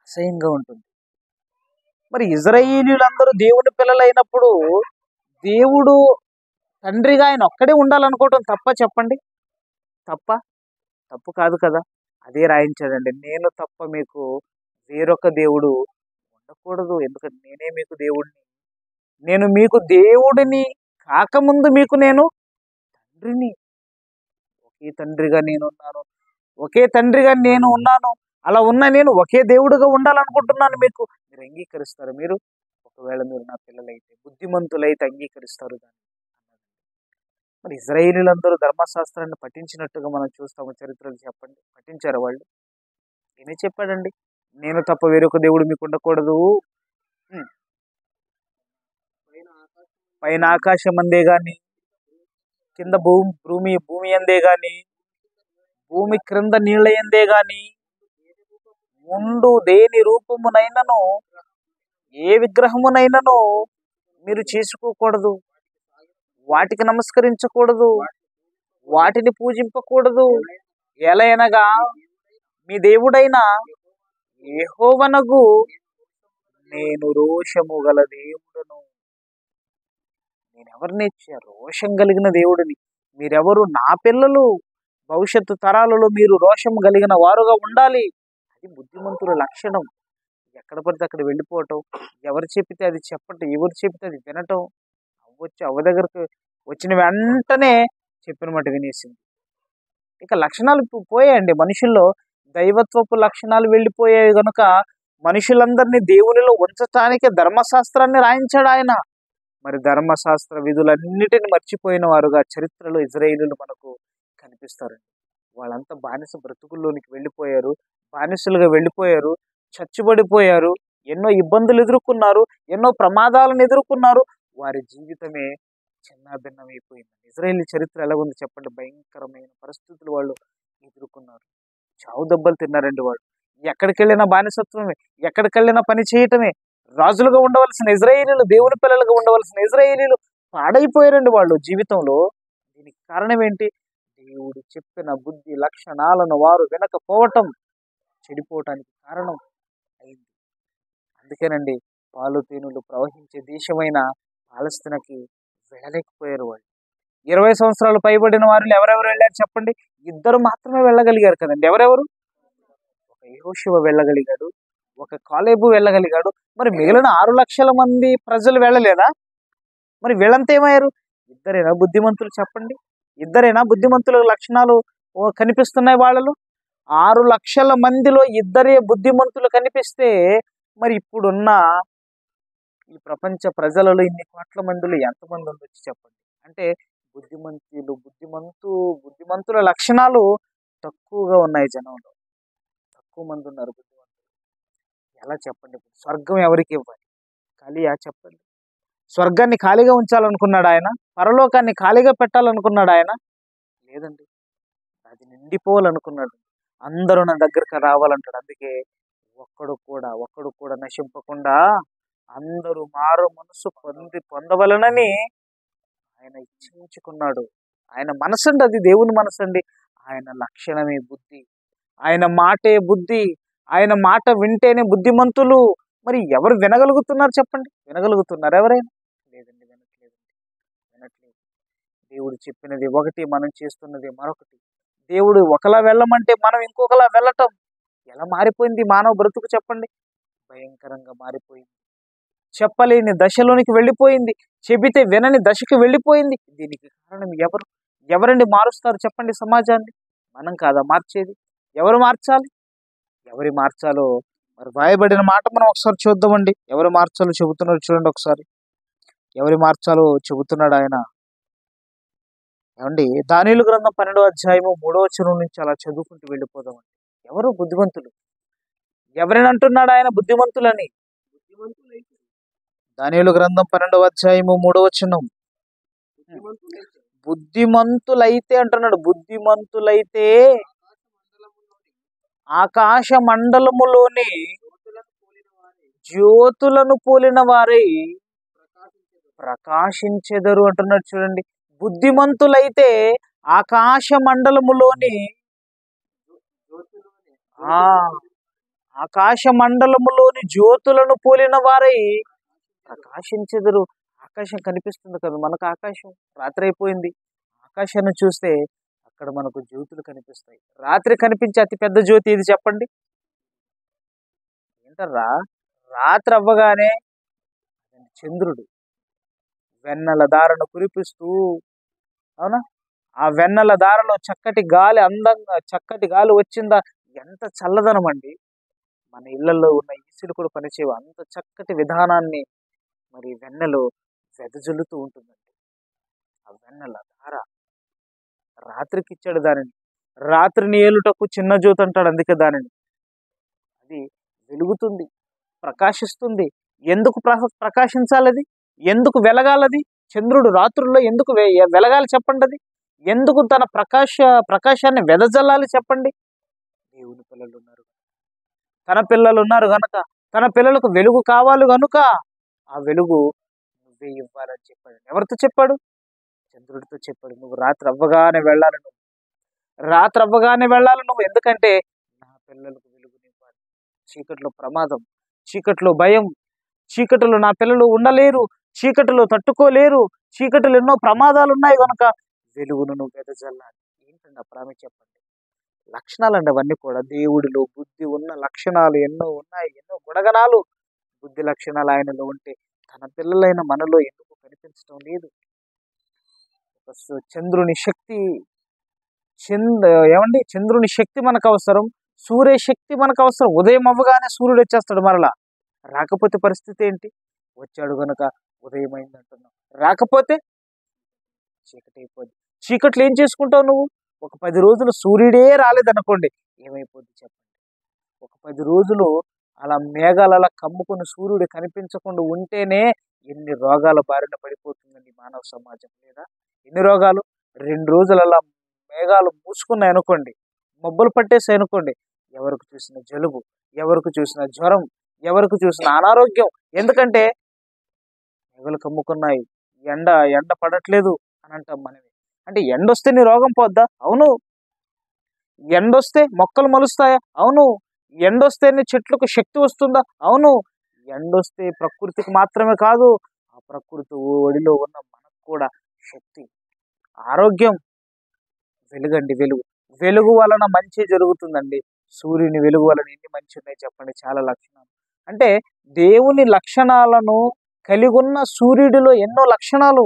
అసహ్యంగా ఉంటుంది. మరి ఇజ్రాయేలీలందరూ దేవుని పిల్లలైనప్పుడు దేవుడు తండ్రిగా ఆయన ఒక్కడే ఉండాలనుకోవటం తప్ప చెప్పండి? తప్ప? తప్పు కాదు కదా. అదే రాయించాడండి. నేను తప్ప మీకు వేరొక దేవుడు ఉండకూడదు. ఎందుకంటే నేనే మీకు దేవుడిని. నేను మీకు దేవుడిని కాకముందు మీకు నేను తండ్రిని. ఒకే తండ్రిగా నేనున్నాను. ఒకే తండ్రిగా నేను ఉన్నాను. అలా ఉన్న నేను ఒకే దేవుడిగా ఉండాలనుకుంటున్నాను. మీరు అంగీకరిస్తారు? ఒకవేళ మీరు నా పిల్లలైతే, బుద్ధిమంతులైతే అంగీకరిస్తారు దాన్ని. మరి ఇజ్రాయేలీలందరూ ధర్మశాస్త్రాన్ని పఠించినట్టుగా మనం చూస్తాము చరిత్రలు. చెప్పండి, పఠించారు వాళ్ళు? ఏమే చెప్పాడండి? నేను తప్ప వేరొక దేవుడు మీకు ఉండకూడదు. పైన ఆకాశం అందే గాని, కింద భూమి అందే గాని, భూమి క్రింద నీళ్ళ ఎందే గాని ముందు దేని రూపమునైనను ఏ విగ్రహమునైనను మీరు చేసుకోకూడదు. వాటికి నమస్కరించకూడదు. వాటిని పూజింపకూడదు. ఎలయనగా మీ దేవుడైన యెహోవానగు నేను రోషము గల దేవుడను. నేను ఎవరిని రోషం కలిగిన దేవుడిని. మీరెవరు? నా పిల్లలు. భవిష్యత్తు తరాలలో మీరు రోషం కలిగిన వారుగా ఉండాలి. అది బుద్ధిమంతుల లక్షణం. ఎక్కడ పడితే అక్కడ వెళ్ళిపోవటం, ఎవరు చెప్పితే అది చెప్పటం, ఎవరు చెప్పితే అది వినటం. అవ్వ దగ్గరకు వచ్చిన వెంటనే చెప్పిన మాట వినేసింది. ఇక లక్షణాలు పోయాయండి మనుషుల్లో. దైవత్వపు లక్షణాలు వెళ్ళిపోయాయి కనుక మనుషులందరినీ దేవునిలో ఉంచటానికి ధర్మశాస్త్రాన్ని రాయించాడు ఆయన. మరి ధర్మశాస్త్ర విధులన్నిటిని మర్చిపోయిన వారుగా చరిత్రలో ఇజ్రాయేలీలు మనకు కనిపిస్తారండి. వాళ్ళంతా బానిస బ్రతుకుల్లోనికి వెళ్ళిపోయారు. బానిసలుగా వెళ్ళిపోయారు. చచ్చుబడిపోయారు. ఎన్నో ఇబ్బందులు ఎదుర్కొన్నారు, ఎన్నో ప్రమాదాలను ఎదుర్కొన్నారు. వారి జీవితమే చిన్నాభిన్నమైపోయింది. ఇజ్రాయేల్ చరిత్ర ఎలా ఉంది చెప్పండి? భయంకరమైన పరిస్థితులు వాళ్ళు ఎదుర్కొన్నారు. చావు దెబ్బలు తిన్నారండి వాళ్ళు. ఎక్కడికి వెళ్ళినా బానిసత్వమే, ఎక్కడికి వెళ్ళినా పని చేయటమే. రాజులుగా ఉండవలసిన ఇజ్రాయేలీలు, దేవుని పిల్లలుగా ఉండవలసిన ఇజ్రాయేలీలు పాడైపోయారండి వాళ్ళు జీవితంలో. దీనికి కారణం ఏంటి? దేవుడు చెప్పిన బుద్ధి లక్షణాలను వారు వినకపోవటం చెడిపోవటానికి కారణం అయింది. అందుకేనండి పాలు తేనెలు ప్రవహించే దేశమైన పాలస్తీనాకి వెళ్ళలేకపోయారు వాళ్ళు. 20 సంవత్సరాలు పైబడిన వారిలో ఎవరెవరు వెళ్ళారు చెప్పండి? ఇద్దరు మాత్రమే వెళ్ళగలిగారు కదండి. ఎవరెవరు? ఒక యెహోషువ వెళ్ళగలిగాడు, ఒక కాలేబు వెళ్ళగలిగాడు. మరి మిగిలిన 6 లక్షల మంది ప్రజలు వెళ్ళలేదా? మరి వీళ్ళంతా ఏమయ్యారు? ఇద్దరేనా బుద్ధిమంతులు చెప్పండి? ఇద్దరేనా బుద్ధిమంతుల లక్షణాలు కనిపిస్తున్నాయి వాళ్ళలో? 6 లక్షల మందిలో ఇద్దరే బుద్ధిమంతులు కనిపిస్తే మరి ఇప్పుడున్న ఈ ప్రపంచ ప్రజలలో ఇన్ని కోట్ల మందిలో ఎంతమంది ఉండొచ్చు చెప్పండి? అంటే బుద్ధిమంతుల లక్షణాలు తక్కువగా ఉన్నాయి జనంలో. తక్కువ మంది ఉన్నారు బుద్ధిమంతులు. ఎలా చెప్పండి? ఇప్పుడు స్వర్గం ఎవరికి ఇవ్వాలి? ఖాళీయా చెప్పండి? స్వర్గాన్ని ఖాళీగా ఉంచాలనుకున్నాడు ఆయన? పరలోకాన్ని ఖాళీగా పెట్టాలనుకున్నాడు ఆయన? లేదండి, అది నిండిపోవాలనుకున్నాడు. అందరూ నా దగ్గరకు రావాలంటాడు. అందుకే ఒక్కడు కూడా నశింపకుండా అందరూ మారు మనసు పొందవలనని ఆయన ఇచ్చించుకున్నాడు. ఆయన మనసండి, అది దేవుని మనసండి. ఆయన లక్షణమే బుద్ధి, ఆయన మాటే బుద్ధి. ఆయన మాట వింటేనే బుద్ధిమంతులు. మరి ఎవరు వినగలుగుతున్నారు చెప్పండి? వినగలుగుతున్నారు ఎవరైనా? లేదండి, వినట్లేదు. దేవుడు చెప్పినది ఒకటి, మనం చేస్తున్నది మరొకటి. దేవుడు ఒకలా వెళ్ళమంటే మనం ఇంకొకలా వెళ్ళటం. ఎలా మారిపోయింది మానవ బ్రతుకు చెప్పండి? భయంకరంగా మారిపోయింది. చెప్పలేని దశలోనికి వెళ్ళిపోయింది. చెబితే వినని దశకి వెళ్ళిపోయింది. దీనికి కారణం ఎవరు? ఎవరండి మారుస్తారు చెప్పండి సమాజాన్ని? మనం కాదా మార్చేది? ఎవరు మార్చాలి? ఎవరి మార్చాలో మరి రాయబడిన మాట మనం ఒకసారి చూద్దామండి. ఎవరు మార్చాలో చెబుతున్నాడు చూడండి ఒకసారి. ఎవరి మార్చాలో చెబుతున్నాడు ఆయన. ఏమండి, దానియేలు గ్రంథం 12వ అధ్యాయము 3వ వచనం నుంచి అలా చదువుకుంటూ వెళ్ళిపోదామండి. ఎవరు బుద్ధిమంతులు? ఎవరిని అంటున్నాడు ఆయన బుద్ధిమంతులని? దానియేలు గ్రంథం 12వ అధ్యాయము 3వ వచనం. బుద్ధిమంతులైతే అంటున్నాడు. బుద్ధిమంతులైతే ఆకాశ మండలములోని జ్యోతులను పోలిన వారై ప్రకాశించెదరు అంటున్నాడు చూడండి. బుద్ధిమంతులైతే ఆకాశ మండలములోని ఆకాశ మండలములోని జ్యోతులను పోలిన వారై ప్రకాశించెదరు. ఆకాశం కనిపిస్తుంది కదా మనకు. ఆకాశం రాత్రి అయిపోయింది. ఆకాశాన్ని చూస్తే అక్కడ మనకు జ్యోతులు కనిపిస్తాయి. రాత్రి కనిపించే అతి పెద్ద జ్యోతి ఇది చెప్పండి? ఏంటర్రా? రాత్రి అవ్వగానే చంద్రుడు వెన్నెల దారను కురిపిస్తూ, అవునా, ఆ వెన్నెల దారలో చక్కటి గాలి, చక్కటి గాలి వచ్చిందా? ఎంత చల్లదనం అండి. మన ఇళ్లలో ఉన్న ఈసులు కూడా పనిచేయవు. అంత చక్కటి విధానాన్ని మరి వెన్నెలు వెదజల్లుతూ ఉంటుందండి. ఆ వెన్నెల ధార రాత్రికి ఇచ్చాడు దానిని. రాత్రిని ఏలుటకు చిన్న జ్యోతి అంటాడు. అందుకే దానిని అది వెలుగుతుంది, ప్రకాశిస్తుంది. ఎందుకు ప్రకాశించాలది? ఎందుకు వెలగాలది? చంద్రుడు రాత్రుల్లో ఎందుకు వెలగాలి చెప్పండి? అది ఎందుకు తన ప్రకాశాన్ని వెదజల్లాలి చెప్పండి? దేవుని పిల్లలు ఉన్నారు, తన పిల్లలు ఉన్నారు గనక, తన పిల్లలకు వెలుగు కావాలి గనుక ఆ వెలుగు నువ్వే ఇవ్వాలని చెప్పాడు. ఎవరితో చెప్పాడు? చంద్రుడితో చెప్పాడు. నువ్వు రాత్రి అవ్వగానే వెళ్ళాలి, నువ్వు ఎందుకంటే నా పిల్లలకు వెలుగునివ్వాలి. చీకట్లో ప్రమాదం, చీకట్లో భయం, చీకటిలో నా పిల్లలు ఉండలేరు, చీకటిలో తట్టుకోలేరు, చీకటిలో ఎన్నో ప్రమాదాలు ఉన్నాయి కనుక వెలుగును నువ్వు వెదజల్లాలి. ఏంటండి ఆ ప్రాముఖ్యత చెప్పండి? లక్షణాలండి అవన్నీ కూడా. దేవుడిలో బుద్ధి ఉన్న లక్షణాలు ఎన్నో ఉన్నాయి, ఎన్నో గుణగణాలు, బుద్ధి లక్షణాలు ఆయనలో ఉంటే తన పిల్లలైన మనలో ఎందుకు కనిపించడం లేదు? చంద్రుని శక్తి, చంద్రుని శక్తి మనకు అవసరం, సూర్య శక్తి మనకు అవసరం. ఉదయం అవ్వగానే సూర్యుడు వచ్చేస్తాడు మరలా. రాకపోతే పరిస్థితి ఏంటి? వచ్చాడు గనుక ఉదయం అయింది అంటున్నావు, రాకపోతే చీకటి అయిపోద్ది. చీకట్లు ఏం చేసుకుంటావు నువ్వు? ఒక 10 రోజులు సూర్యుడే రాలేదనుకోండి, ఏమైపోద్ది చెప్పండి? ఒక 10 రోజులు అలా మేఘాలు అలా కమ్ముకుని సూర్యుడు కనిపించకుండా ఉంటేనే ఎన్ని రోగాల బారిన పడిపోతుందండి మానవ సమాజం. లేదా ఎన్ని రోగాలు 2 రోజులు అలా మేఘాలు మూసుకున్నాయి అనుకోండి, మబ్బులు పట్టేసాయి అనుకోండి, ఎవరికి చూసిన జలుబు, ఎవరికి చూసిన జ్వరం, ఎవరికి చూసిన అనారోగ్యం. ఎందుకంటే మేఘాలు కమ్ముకున్నాయి, ఎండ ఎండ పడట్లేదు అని అంటాం మనమే. అంటే ఎండొస్తే నీ రోగం పోద్దా? అవును. ఎండొస్తే మొక్కలు మొలుస్తాయా? అవును. ఎండొస్తేనే చెట్లకు శక్తి వస్తుందా? అవును. ఎండొస్తే ప్రకృతికి మాత్రమే కాదు, ఆ ప్రకృతి ఒడిలో ఉన్న మనకు కూడా శక్తి, ఆరోగ్యం. వెలుగండి వెలుగు. వెలుగు వలన మంచి జరుగుతుందండి. సూర్యుని వెలుగు వలన ఎన్ని మంచి ఉన్నాయి చెప్పండి, చాలా లక్షణాలు. అంటే దేవుని లక్షణాలను కలిగున్న సూర్యుడిలో ఎన్నో లక్షణాలు.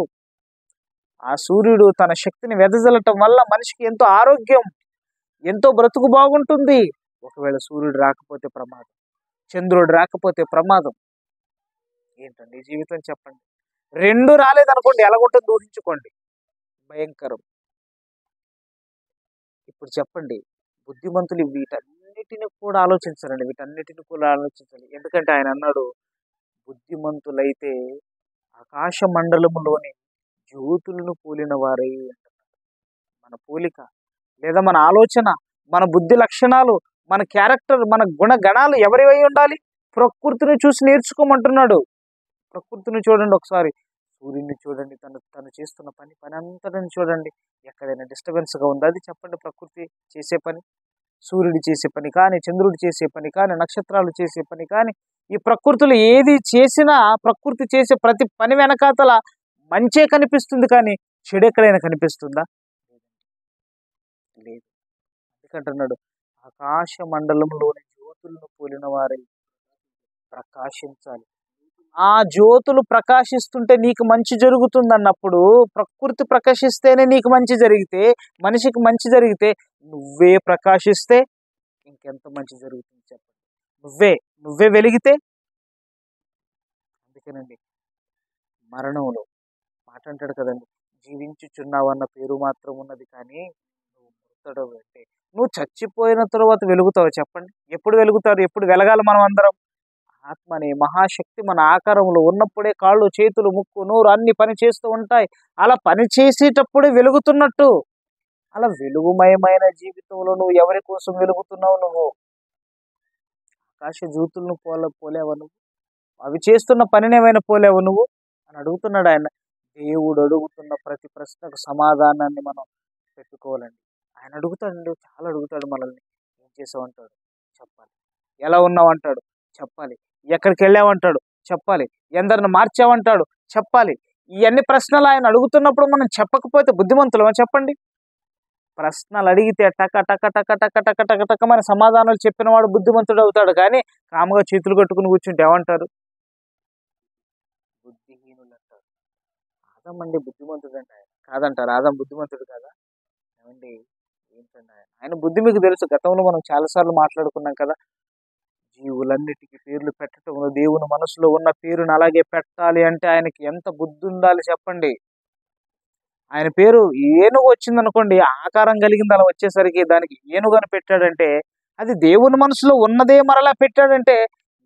ఆ సూర్యుడు తన శక్తిని వెదజల్లటం వల్ల మనిషికి ఎంతో ఆరోగ్యం, ఎంతో బ్రతుకు బాగుంటుంది. ఒకవేళ సూర్యుడు రాకపోతే ప్రమాదం, చంద్రుడు రాకపోతే ప్రమాదం. ఏంటండి ఈ జీవితం చెప్పండి. 2 రాలేదనుకోండి ఎలాగుంటుందో ఊహించుకోండి, భయంకరం. ఇప్పుడు చెప్పండి, బుద్ధిమంతులు వీటన్నిటిని కూడా ఆలోచించాలండి, వీటన్నిటిని కూడా ఆలోచించాలి. ఎందుకంటే ఆయన అన్నాడు, బుద్ధిమంతులైతే ఆకాశ మండలములోని జ్యోతులను పోలిన వారై అంటున్నాడు. మన పోలిక, లేదా మన ఆలోచన, మన బుద్ధి లక్షణాలు, మన క్యారెక్టర్, మన గుణగణాలు ఎవరివై ఉండాలి? ప్రకృతిని చూసి నేర్చుకోమంటున్నాడు. ప్రకృతిని చూడండి ఒకసారి, సూర్యుడిని చూడండి, తను తను చేస్తున్న పని పని అంతటిని చూడండి. ఎక్కడైనా డిస్టర్బెన్స్గా ఉందా? అది చెప్పండి. ప్రకృతి చేసే పని, సూర్యుడు చేసే పని కానీ, చంద్రుడు చేసే పని కానీ, నక్షత్రాలు చేసే పని కానీ, ఈ ప్రకృతిలో ఏది చేసినా ప్రకృతి చేసే ప్రతి పని వెనకాతల మంచే కనిపిస్తుంది కానీ చెడు ఎక్కడైనా కనిపిస్తుందా? లేదు. ఎందుకంటున్నాడు, ఆకాశ మండలంలోని జ్యోతులను పోలిన వారై ప్రకాశించాలి. ఆ జ్యోతులు ప్రకాశిస్తుంటే నీకు మంచి జరుగుతుంది అన్నప్పుడు, ప్రకృతి ప్రకాశిస్తేనే నీకు మంచి జరిగితే, మనిషికి మంచి జరిగితే, నువ్వే ప్రకాశిస్తే ఇంకెంత మంచి జరుగుతుంది చెప్పండి. నువ్వే నువ్వే వెలిగితే. అందుకేనండి మరణంలో మాట అంటాడు కదండి, జీవించుచున్నావన్న పేరు మాత్రం ఉన్నది కానీ నువ్వు మృతుడవు అంటే, నువ్వు చచ్చిపోయిన తర్వాత వెలుగుతావు చెప్పండి. ఎప్పుడు వెలుగుతారు? ఎప్పుడు వెలగాలి మనం అందరం? ఆత్మ అనే మహాశక్తి మన ఆకారంలో ఉన్నప్పుడే కాళ్ళు, చేతులు, ముక్కు, నోరు అన్ని పని చేస్తూ ఉంటాయి. అలా పని చేసేటప్పుడే వెలుగుతున్నట్టు, అలా వెలుగుమయమైన జీవితంలో నువ్వు ఎవరి కోసం వెలుగుతున్నావు? నువ్వు ఆకాశ జ్యోతులను పోలేవా నువ్వు? అవి చేస్తున్న పనిని ఏమైనా పోలేవు నువ్వు అని అడుగుతున్నాడు ఆయన. దేవుడు అడుగుతున్న ప్రతి ప్రశ్నకు సమాధానాన్ని మనం పెట్టుకోవాలండి. ఆయన అడుగుతాడండి, చాలా అడుగుతాడు మనల్ని. ఏం చేసావంటాడు, చెప్పాలి. ఎలా ఉన్నావంటాడు, చెప్పాలి. ఎక్కడికి వెళ్ళావంటాడు, చెప్పాలి. ఎందరిని మార్చావంటాడు, చెప్పాలి. ఇవన్నీ ప్రశ్నలు ఆయన అడుగుతున్నప్పుడు మనం చెప్పకపోతే బుద్ధిమంతులమా చెప్పండి? ప్రశ్నలు అడిగితే టక టక టక టక టక టక టక మన సమాధానాలు చెప్పిన వాడు బుద్ధిమంతుడు అవుతాడు. కానీ కాముగా చేతులు కట్టుకుని కూర్చుంటే ఏమంటారు? బుద్ధిహీనులు అంటారు. ఆదమండి బుద్ధిమంతుడు అంటే ఆయన కాదంటారు. ఆదం బుద్ధిమంతుడు కదా ఏమండి? ఏంటండి ఆయన ఆయన బుద్ధి మీకు తెలుసు. గతంలో మనం చాలాసార్లు మాట్లాడుకున్నాం కదా. జీవులన్నిటికీ పేర్లు పెట్టడంలో దేవుని మనసులో ఉన్న పేరును అలాగే పెట్టాలి అంటే ఆయనకి ఎంత బుద్ధి ఉండాలి చెప్పండి. ఆయన పేరు ఏనుగు వచ్చిందనుకోండి, ఆకారం కలిగింది, అలా వచ్చేసరికి దానికి ఏనుగు అని పెట్టాడంటే అది దేవుని మనసులో ఉన్నదే మరలా పెట్టాడంటే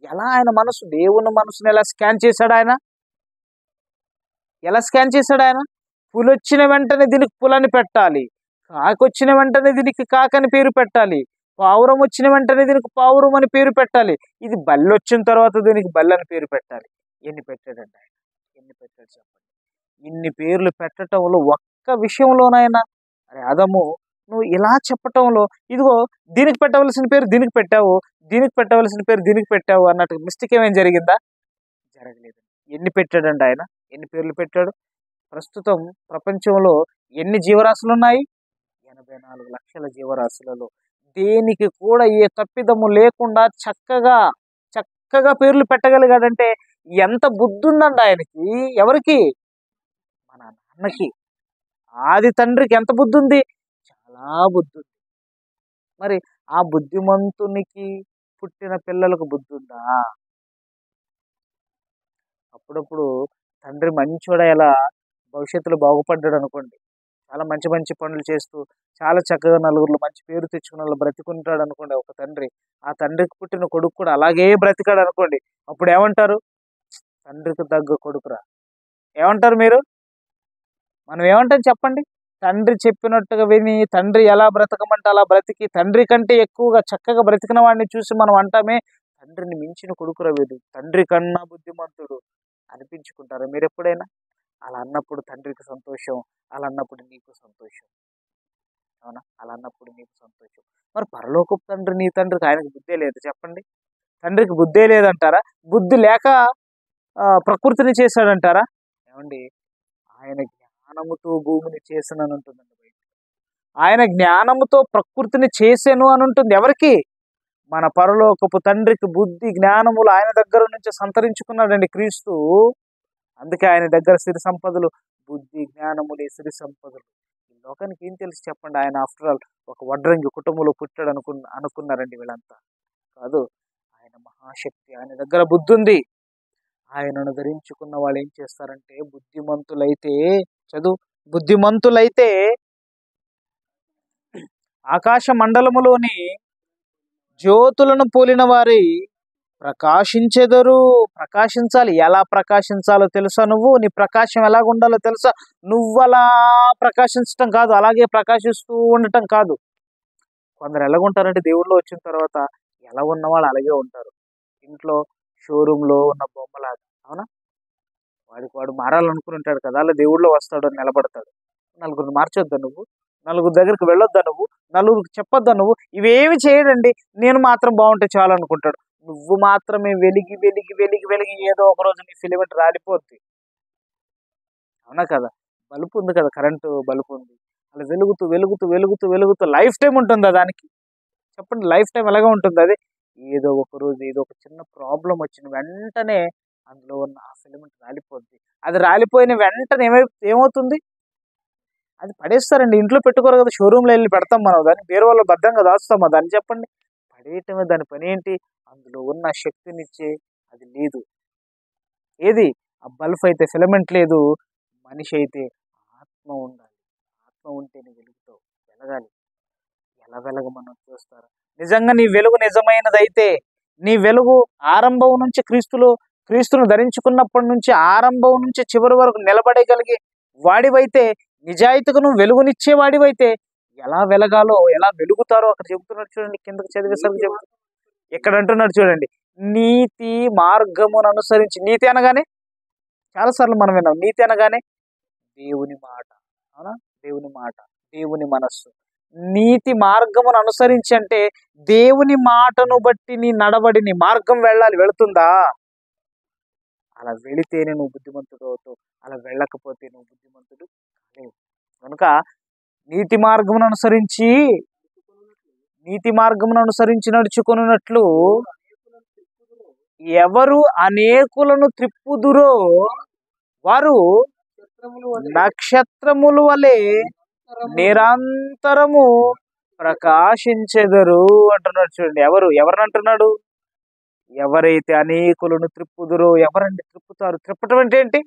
ఎలా? ఆయన మనసు, దేవుని మనసుని ఎలా స్కాన్ చేశాడు ఆయన? ఎలా స్కాన్ చేశాడు ఆయన? పులి వచ్చిన వెంటనే దీనికి పులని పెట్టాలి, కాకి వచ్చిన వెంటనే దీనికి కాకని పేరు పెట్టాలి, పావురం వచ్చిన వెంటనే దీనికి పావురం అని పేరు పెట్టాలి, ఇది బల్లి వచ్చిన తర్వాత దీనికి బల్లి అని పేరు పెట్టాలి. ఎన్ని పెట్టాడండి ఆయన? ఎన్ని పెట్టాడు చెప్పండి. ఇన్ని పేర్లు పెట్టడంలో ఒక్క విషయంలోనైనా అరే ఆదము, నువ్వు ఇలా చెప్పటంలో ఇదిగో దీనికి పెట్టవలసిన పేరు దీనికి పెట్టావు, దీనికి పెట్టవలసిన పేరు దీనికి పెట్టావు అన్నట్టు మిస్టేక్ ఏమైనా జరిగిందా? జరగలేదు. ఎన్ని పెట్టాడండి ఆయన? ఎన్ని పేర్లు పెట్టాడు? ప్రస్తుతం ప్రపంచంలో ఎన్ని జీవరాశులు ఉన్నాయి? 84 లక్షల జీవరాశులలో దేనికి కూడా ఏ తప్పిదము లేకుండా చక్కగా చక్కగా పేర్లు పెట్టగలిగాడంటే ఎంత బుద్ధి ఉందండి ఆయనకి. ఎవరికి? మన నాన్నకి, ఆది తండ్రికి ఎంత బుద్ధి ఉంది? చాలా బుద్ధి ఉంది. మరి ఆ బుద్ధిమంతునికి పుట్టిన పిల్లలకు బుద్ధి ఉందా? అప్పుడప్పుడు తండ్రి మంచోడ ఎలా భవిష్యత్తులో బాగుపడ్డాడు అనుకోండి, చాలా మంచి మంచి పనులు చేస్తూ చాలా చక్కగా నలుగురిలో మంచి పేరు తెచ్చుకున్న వాళ్ళు బ్రతికుంటాడు అనుకోండి ఒక తండ్రి. ఆ తండ్రికి పుట్టిన కొడుకు కూడా అలాగే బ్రతికాడు అనుకోండి. అప్పుడు ఏమంటారు? తండ్రికి తగ్గ కొడుకురా. ఏమంటారు మీరు? మనం ఏమంటాం చెప్పండి? తండ్రి చెప్పినట్టుగా విని, తండ్రి ఎలా బ్రతకమంటే అలా బ్రతికి, తండ్రి కంటే ఎక్కువగా చక్కగా బ్రతికిన వాడిని చూసి మనం అంటామే, తండ్రిని మించిన కొడుకురా వీడు, తండ్రి కన్నా బుద్ధిమంతుడు అనిపించుకుంటారా మీరు ఎప్పుడైనా? అలా అన్నప్పుడు తండ్రికి సంతోషం, అలా అన్నప్పుడు నీకు సంతోషం. అవునా? అలా అన్నప్పుడు నీకు సంతోషం. మరి పరలోకపు తండ్రి, నీ తండ్రికి ఆయనకు బుద్ధే లేదు చెప్పండి? తండ్రికి బుద్ధే లేదంటారా? బుద్ధి లేక ప్రకృతిని చేశాడంటారా? ఏమండి, ఆయన జ్ఞానముతో భూమిని చేసనని ఉంటుందండి బయట. ఆయన జ్ఞానముతో ప్రకృతిని చేసెను అని ఉంటుంది. ఎవరికి? మన పరలోకపు తండ్రికి బుద్ధి జ్ఞానములు ఆయన దగ్గర నుంచి సంతరించుకున్నాడండి క్రీస్తు. అందుకే ఆయన దగ్గర సిరి సంపదలు, బుద్ధి జ్ఞానములే సిరి సంపదలు. ఈ లోకానికి ఏం తెలుసు చెప్పండి? ఆయన ఆఫ్టర్ ఆల్ ఒక వడ్రంగి కుటుంబంలో పుట్టాడు అనుకున్నారండి వీళ్ళంతా. కాదు, ఆయన మహాశక్తి, ఆయన దగ్గర బుద్ధి ఉంది. ఆయనను ధరించుకున్న వాళ్ళు ఏం చేస్తారంటే, బుద్ధిమంతులైతే, చదువు, బుద్ధిమంతులైతే ఆకాశ మండలములోని జ్యోతులను పోలిన వారి ప్రకాశించెదరు. ప్రకాశించాలి. ఎలా ప్రకాశించాలో తెలుసా? నువ్వు నీ ప్రకాశం ఎలాగ ఉండాలో తెలుసా? నువ్వు అలా ప్రకాశించటం కాదు, అలాగే ప్రకాశిస్తూ ఉండటం కాదు. కొందరు ఎలాగుంటారంటే దేవుళ్ళు వచ్చిన తర్వాత ఎలా ఉన్న వాళ్ళు అలాగే ఉంటారు. ఇంట్లో షోరూంలో ఉన్న బొమ్మలాగా. అవునా? వాడికి వాడు మారాలనుకుని ఉంటాడు కదా, అలా దేవుళ్ళో వస్తాడు, నిలబడతాడు. నలుగురిని మార్చొద్దా నువ్వు? నలుగురి దగ్గరికి వెళ్ళొద్దా నువ్వు? నలుగురికి చెప్పొద్దా నువ్వు? ఇవేమి చేయడండి, నేను మాత్రం బాగుంటే చాలు అనుకుంటాడు. నువ్వు మాత్రమే వెలిగి వెలిగి వెలిగి వెలిగి ఏదో ఒక రోజు నీ ఫిలమెంట్ రాలిపోద్ది. అవునా కదా? బల్బు ఉంది కదా, కరెంటు బల్బు ఉంది. అలా వెలుగుతూ వెలుగుతూ వెలుగుతూ వెలుగుతూ లైఫ్ టైం ఉంటుందా దానికి? చెప్పండి, లైఫ్ టైం ఎలాగా ఉంటుంది అది? ఏదో ఒక రోజు ఏదో ఒక చిన్న ప్రాబ్లం వచ్చిన వెంటనే అందులో ఉన్న ఆ ఫిలమెంట్ రాలిపోద్ది. అది రాలిపోయిన వెంటనే ఏమవుతుంది? అది పడేస్తారండి. ఇంట్లో పెట్టుకోరు కదా, షోరూంలో వెళ్ళి పెడతాం మనం దాన్ని, బీరువాలో భద్రంగా దాచుతామా దాన్ని? చెప్పండి. పడేయటమే దాని పని ఏంటి? అందులో ఉన్న శక్తినిచ్చే అది లేదు. ఏది? ఆ బల్బ్ అయితే ఫిలమెంట్ లేదు, మనిషి అయితే ఆత్మ ఉండాలి. ఆత్మ ఉంటేనే వెలుగుతావు, వెలగాలి. ఎలా వెలగమని చూస్తారు? నిజంగా నీ వెలుగు నిజమైనదైతే, నీ వెలుగు ఆరంభం నుంచి క్రీస్తును ధరించుకున్నప్పటి నుంచి ఆరంభం నుంచి చివరి వరకు నిలబడగలిగే వాడివైతే, నిజాయితీగా నువ్వు వెలుగునిచ్చే వాడివైతే, ఎలా వెలగాలో, ఎలా వెలుగుతారో అక్కడ చెబుతున్నాడు చూడండి. కిందకి చదివేసరికి చెబుతారు. ఇక్కడ అంటున్నాడు చూడండి, నీతి మార్గమును అనుసరించి. నీతి అనగానే చాలాసార్లు మనం విన్నాం. నీతి అనగానే దేవుని మాట. అవునా? దేవుని మాట, దేవుని మనస్సు. నీతి మార్గమును అనుసరించి అంటే దేవుని మాటను బట్టి నీ నడవడి, నీ మార్గం వెళ్తుందా? అలా వెళితేనే నువ్వు బుద్ధిమంతుడు అవుతావు. అలా వెళ్ళకపోతే నువ్వు బుద్ధిమంతుడు కాలేవు. కనుక నీతి మార్గమును అనుసరించి నడుచుకున్నట్లు ఎవరు అనేకులను త్రిప్పుదురో వారు నక్షత్రముల వలె నిరంతరము ప్రకాశించెదరు అంటున్నాడు చూడండి. ఎవరిని అంటున్నాడు? ఎవరైతే అనేకులను త్రిప్పుదురో. ఎవరండి త్రిప్పుతారు? త్రిప్పటం అంటే ఏంటి?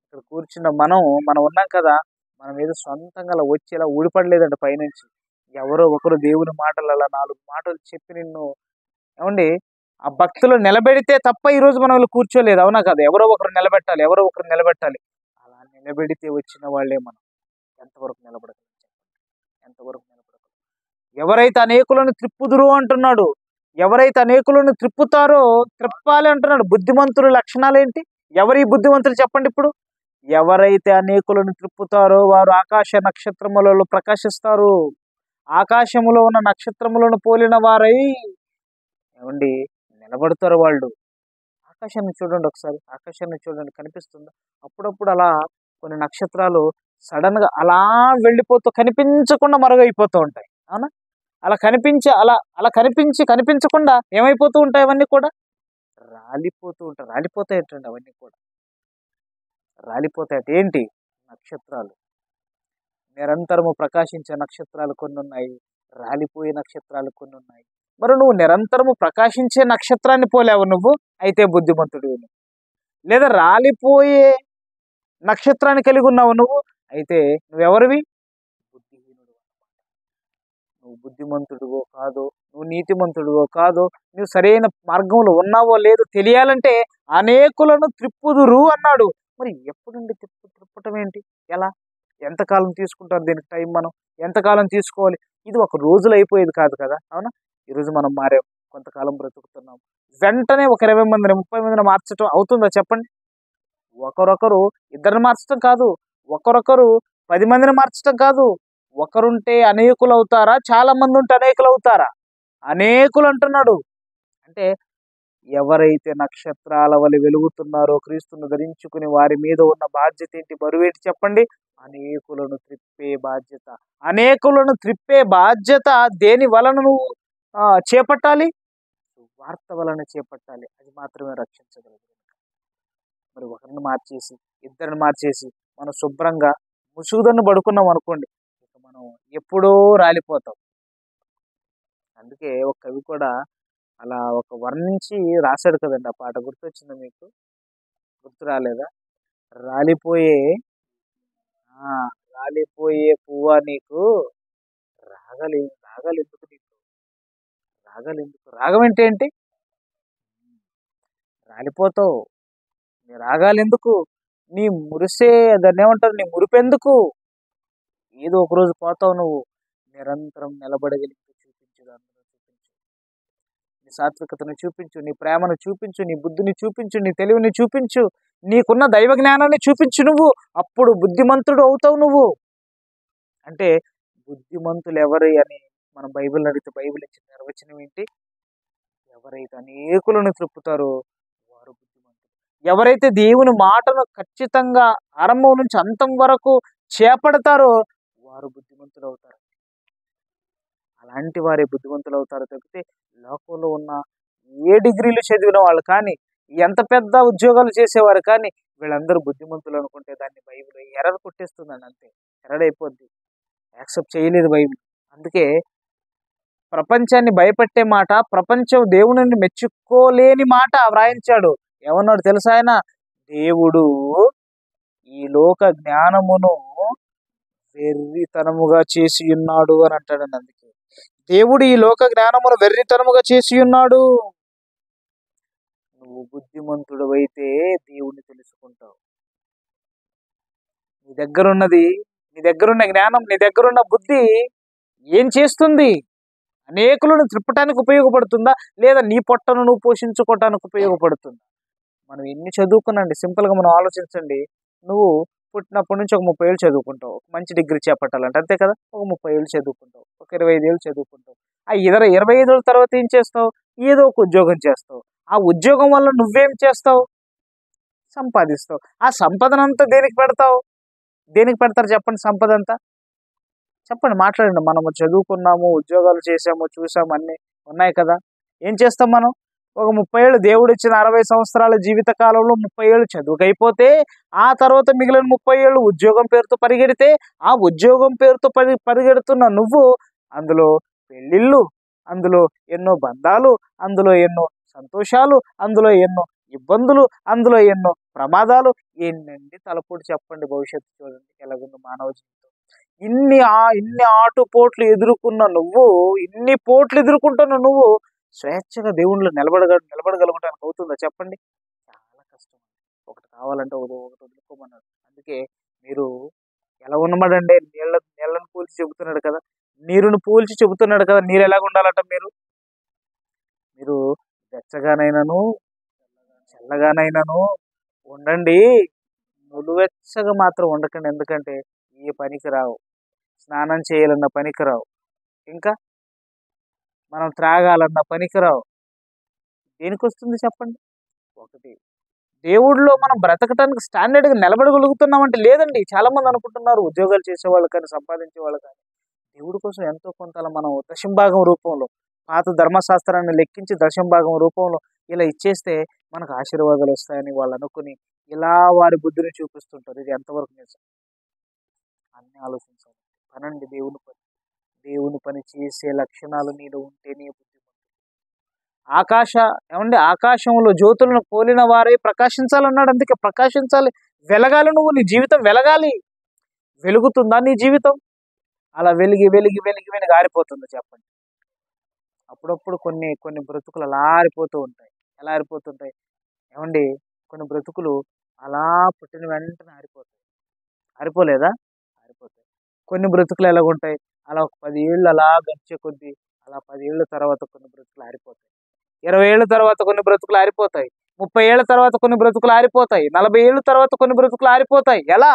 ఇక్కడ కూర్చున్న మనం ఉన్నాం కదా, మనం ఏదో సొంతంగా అలా వచ్చి ఇలా ఊడిపడలేదండి పైనుంచి. ఎవరో ఒకరు దేవుని మాటలు అలా 4 మాటలు చెప్పి నిన్ను, ఏమండి, ఆ భక్తిలో నిలబెడితే తప్ప ఈరోజు మనం ఇలా కూర్చోలేదు. అవునా కదా? ఎవరో ఒకరు నిలబెట్టాలి. అలా నిలబెడితే వచ్చిన వాళ్ళే మనం. ఎంతవరకు నిలబడగలం? ఎవరైతే అనేకులను త్రిప్పుదురు అంటున్నాడు. ఎవరైతే అనేకులను త్రిప్పాలి అంటున్నాడు. బుద్ధిమంతుల లక్షణాలు ఏంటి? ఎవరి బుద్ధిమంతులు చెప్పండి ఇప్పుడు? ఎవరైతే అనేకులను త్రిప్పుతారో వారు ఆకాశ నక్షత్రములలో ప్రకాశిస్తారు. ఆకాశములో ఉన్న నక్షత్రములను పోలిన వారై, ఏమండి, నిలబడతారు వాళ్ళు. ఆకాశాన్ని చూడండి ఒకసారి. ఆకాశాన్ని చూడండి, కనిపిస్తుందా? అప్పుడప్పుడు అలా కొన్ని నక్షత్రాలు సడన్ గా అలా వెళ్ళిపోతూ కనిపించకుండా మరుగైపోతూ ఉంటాయి. అవునా? అలా కనిపించకుండా ఏమైపోతూ ఉంటాయి? అవన్నీ కూడా రాలిపోతూ ఉంటాయి. రాలిపోతాయటండి అవన్నీ కూడా. రాలిపోతాయట. ఏంటి? నక్షత్రాలు. నిరంతరము ప్రకాశించే నక్షత్రాలు కొన్ని ఉన్నాయి, రాలిపోయే నక్షత్రాలు కొన్ని ఉన్నాయి. మరి నువ్వు నిరంతరము ప్రకాశించే నక్షత్రాన్ని పోలేవు నువ్వు, అయితే బుద్ధిమంతుడు. లేదా రాలిపోయే నక్షత్రాన్ని కలిగి ఉన్నావు నువ్వు, అయితే నువ్వెవరివి? బుద్ధిహీనుడు. నువ్వు బుద్ధిమంతుడివో కాదో, నువ్వు నీతిమంతుడివో కాదో, నువ్వు సరైన మార్గంలో ఉన్నావో లేదో తెలియాలంటే అనేకులను త్రిప్పుదురు అన్నాడు. మరి ఎప్పుడండి త్రిప్పటం ఏంటి? ఎలా? ఎంతకాలం తీసుకుంటారు దీనికి టైం మనం? ఎంతకాలం తీసుకోవాలి? ఇది ఒక రోజులో అయిపోయేది కాదు కదా, అవునా? ఈరోజు మనం మారాం, కొంతకాలం బ్రతుకుతున్నాం, వెంటనే ఒక 20 మందిని 30 మందిని మార్చడం అవుతుందా చెప్పండి? ఒకరొకరు ఇద్దరిని మార్చడం కాదు, ఒకరొకరు 10 మందిని మార్చడం కాదు. ఒకరుంటే అనేకులు అవుతారా, చాలా మంది ఉంటే అనేకులు అవుతారా? అనేకులు అంటున్నాడు. అంటే ఎవరైతే నక్షత్రాల వలె వెలుగుతున్నారో క్రీస్తును ధరించుకుని వారి మీద ఉన్న బాధ్యత ఏంటి, బరువేంటి చెప్పండి? అనేకులను త్రిప్పే బాధ్యత. అనేకులను త్రిప్పే బాధ్యత దేని వలన నువ్వు చేపట్టాలి? వార్త వలన చేపట్టాలి. అది మాత్రమే రక్షించగలదు. మరి ఒకరిని మార్చేసి, ఇద్దరిని మార్చేసి మనం శుభ్రంగా ముసుగుదన్ను పడుకున్నాం అనుకోండి, ఇక మనం ఎప్పుడో రాలిపోతాం. అందుకే ఒక కవి కూడా అలా ఒక వర్ణించి రాశాడు కదండి. ఆ పాట గుర్తొచ్చిందా మీకు? గుర్తు రాలేదా? రాలిపోయే ఆ రాలిపోయే పువ్వా నీకు రాగాలు ఎందుకు నీకు? రాగాలు ఎందుకు? రాగం అంటే ఏంటి? రాలిపోతావు. నీ రాగాలు ఎందుకు? నీ మురిసే దాన్ని ఏమంటారు, నీ మురిపెందుకు? ఏదో ఒక రోజు పోతావు నువ్వు. నిరంతరం నిలబడగలిగి చూపించు, అందులో చూపించు. నీ సాత్వికతను చూపించు, నీ ప్రేమను చూపించు, నీ బుద్ధిని చూపించు, నీ తెలివిని చూపించు, నీకున్న దైవ జ్ఞానాన్ని చూపించు నువ్వు. అప్పుడు బుద్ధిమంతుడు అవుతావు నువ్వు. అంటే బుద్ధిమంతులు ఎవరు అని మనం బైబిల్ అడిగితే బైబిల్ ఇచ్చిన నిర్వచనం ఏంటి? ఎవరైతే అనేకులను త్రిప్పుతారో వారు బుద్ధిమంతులు. ఎవరైతే దేవుని మాటను ఖచ్చితంగా ఆరంభం నుంచి అంతం వరకు చేపడతారో వారు బుద్ధిమంతులు అవుతారు. అలాంటి వారే బుద్ధిమంతులు అవుతారు తప్పితే లోకంలో ఉన్న ఏ డిగ్రీలు చదివిన వాళ్ళు కానీ, ఎంత పెద్ద ఉద్యోగాలు చేసేవారు కానీ వీళ్ళందరూ బుద్ధిమంతులు అనుకుంటే దాన్ని బైబిల్ ఎర్రర్ కొట్టేస్తుందండి. అంతే, ఎర్రర్ అయిపోద్ది. యాక్సెప్ట్ చేయలేదు బైబిల్. అందుకే ప్రపంచాన్ని భయపెట్టే మాట, ప్రపంచం దేవుని మెచ్చుకోలేని మాట వ్రాయించాడు. ఏమన్నాడు తెలుసా ఆయన? దేవుడు ఈ లోక జ్ఞానమును వెర్రితనముగా చేసి ఉన్నాడు అని అంటాడండి. అందుకే దేవుడు ఈ లోక జ్ఞానమును వెర్రితనముగా చేసి ఉన్నాడు. నువ్వు బుద్ధిమంతుడు అయితే దేవుణ్ణి తెలుసుకుంటావు. నీ దగ్గరున్న జ్ఞానం, నీ దగ్గరున్న బుద్ధి ఏం చేస్తుంది? అనేకులను త్రిప్పటానికి ఉపయోగపడుతుందా, లేదా నీ పొట్టను నువ్వు పోషించుకోవటానికి ఉపయోగపడుతుందా? మనం ఎన్ని చదువుకున్నాండి, సింపుల్గా మనం ఆలోచించండి. నువ్వు పుట్టినప్పటి నుంచి ఒక 30 ఏళ్ళు చదువుకుంటావు, ఒక మంచి డిగ్రీ చేపట్టాలంటే, అంతే కదా? ఒక 30 ఏళ్ళు చదువుకుంటావు, ఒక 25 ఏళ్ళు చదువుకుంటావు. ఆ 25 ఏళ్ళ తర్వాత ఏం చేస్తావు? ఏదో ఒక ఉద్యోగం చేస్తావు. ఆ ఉద్యోగం వల్ల నువ్వేం చేస్తావు? సంపాదిస్తావు. ఆ సంపదనంతా దేనికి పెడతావు? దేనికి పెడతారు చెప్పండి? సంపద అంతా చెప్పండి, మాట్లాడండి. మనము చదువుకున్నాము, ఉద్యోగాలు చేసాము, చూసాము, అన్నీ ఉన్నాయి కదా. ఏం చేస్తాం మనం? ఒక 30 ఏళ్ళు దేవుడు ఇచ్చిన 60 సంవత్సరాల జీవిత కాలంలో 30 ఏళ్ళు చదువుకైపోతే, ఆ తర్వాత మిగిలిన 30 ఏళ్ళు ఉద్యోగం పేరుతో పరిగెడితే, ఆ ఉద్యోగం పేరుతో పరిగెడుతున్న నువ్వు అందులో పెళ్ళిళ్ళు, అందులో ఎన్నో బంధాలు, అందులో ఎన్నో సంతోషాలు, అందులో ఎన్నో ఇబ్బందులు, అందులో ఎన్నో ప్రమాదాలు, ఎన్నండి తలపోటు చెప్పండి. భవిష్యత్తు చూడండి ఎలాగుందో మానవ జీవితం. ఇన్ని ఆటుపోట్లు ఎదుర్కొన్న నువ్వు, ఇన్ని పోట్లు ఎదుర్కొంటున్న నువ్వు స్వేచ్ఛగా దేవుళ్ళు నిలబడగలగటానికి అవుతుందా చెప్పండి? చాలా కష్టం. ఒకటి కావాలంటే ఒకటి వదులుకోమన్నాడు. అందుకే మీరు ఎలా ఉన్నమాడండి, నీళ్ళను పోల్చి చెబుతున్నాడు కదా, నీరును పోల్చి చెబుతున్నాడు కదా. నీరు ఎలాగ ఉండాలంట? మీరు వెచ్చగానైనాను చల్లగానైనాను ఉండండి, నులువెచ్చగా మాత్రం ఉండకండి. ఎందుకంటే ఏ పనికి రావు. స్నానం చేయాలన్న పనికిరావు, ఇంకా మనం త్రాగాలన్న పనికిరావు. దేనికి వస్తుంది చెప్పండి? ఒకటి, దేవుడిలో మనం బ్రతకటానికి స్టాండర్డ్గా నిలబడగలుగుతున్నామంటే లేదండి. చాలా మంది అనుకుంటున్నారు ఉద్యోగాలు చేసేవాళ్ళు కానీ, సంపాదించే వాళ్ళు కానీ, దేవుడి కోసం ఎంతో కొంత మనం దశంభాగం రూపంలో, పాత ధర్మశాస్త్రాన్ని లెక్కించి దశంభాగం రూపంలో ఇలా ఇచ్చేస్తే మనకు ఆశీర్వాదాలు వస్తాయని వాళ్ళు అనుకుని ఇలా వారి బుద్ధిని చూపిస్తుంటారు. ఇది ఎంతవరకు నిజం? అన్ని ఆలోచించాలి. పనండి దేవుని పని. దేవుని పని చేసే లక్షణాలు నీలో ఉంటేనే బుద్ధిమంతుడు. ఆకాశంలో జ్యోతులను పోలిన వారే ప్రకాశించాలన్నాడు. అందుకే ప్రకాశించాలి, వెలగాలి. నువ్వు నీ జీవితం వెలగాలి. వెలుగుతుందా నీ జీవితం? అలా వెలిగి వెలిగి వెలిగి వెలిగి ఆరిపోతుందో చెప్పండి? అప్పుడప్పుడు కొన్ని కొన్ని బ్రతుకులు అలా ఆరిపోతూ ఉంటాయి. ఎలా ఆరిపోతుంటాయి ఏమండి? కొన్ని బ్రతుకులు అలా పుట్టిన వెంటనే ఆరిపోతాయి. ఆరిపోలేదా? ఆరిపోతాయి. కొన్ని బ్రతుకులు ఎలాగుంటాయి, అలా ఒక 10 ఏళ్ళు అలా గడిచే కొద్దీ అలా 10 ఏళ్ళ తర్వాత కొన్ని బ్రతుకులు ఆరిపోతాయి. 20 ఏళ్ళ తర్వాత కొన్ని బ్రతుకులు ఆరిపోతాయి. 30 ఏళ్ళ తర్వాత కొన్ని బ్రతుకులు ఆరిపోతాయి. 40 ఏళ్ళ తర్వాత కొన్ని బ్రతుకులు ఆరిపోతాయి. ఎలా?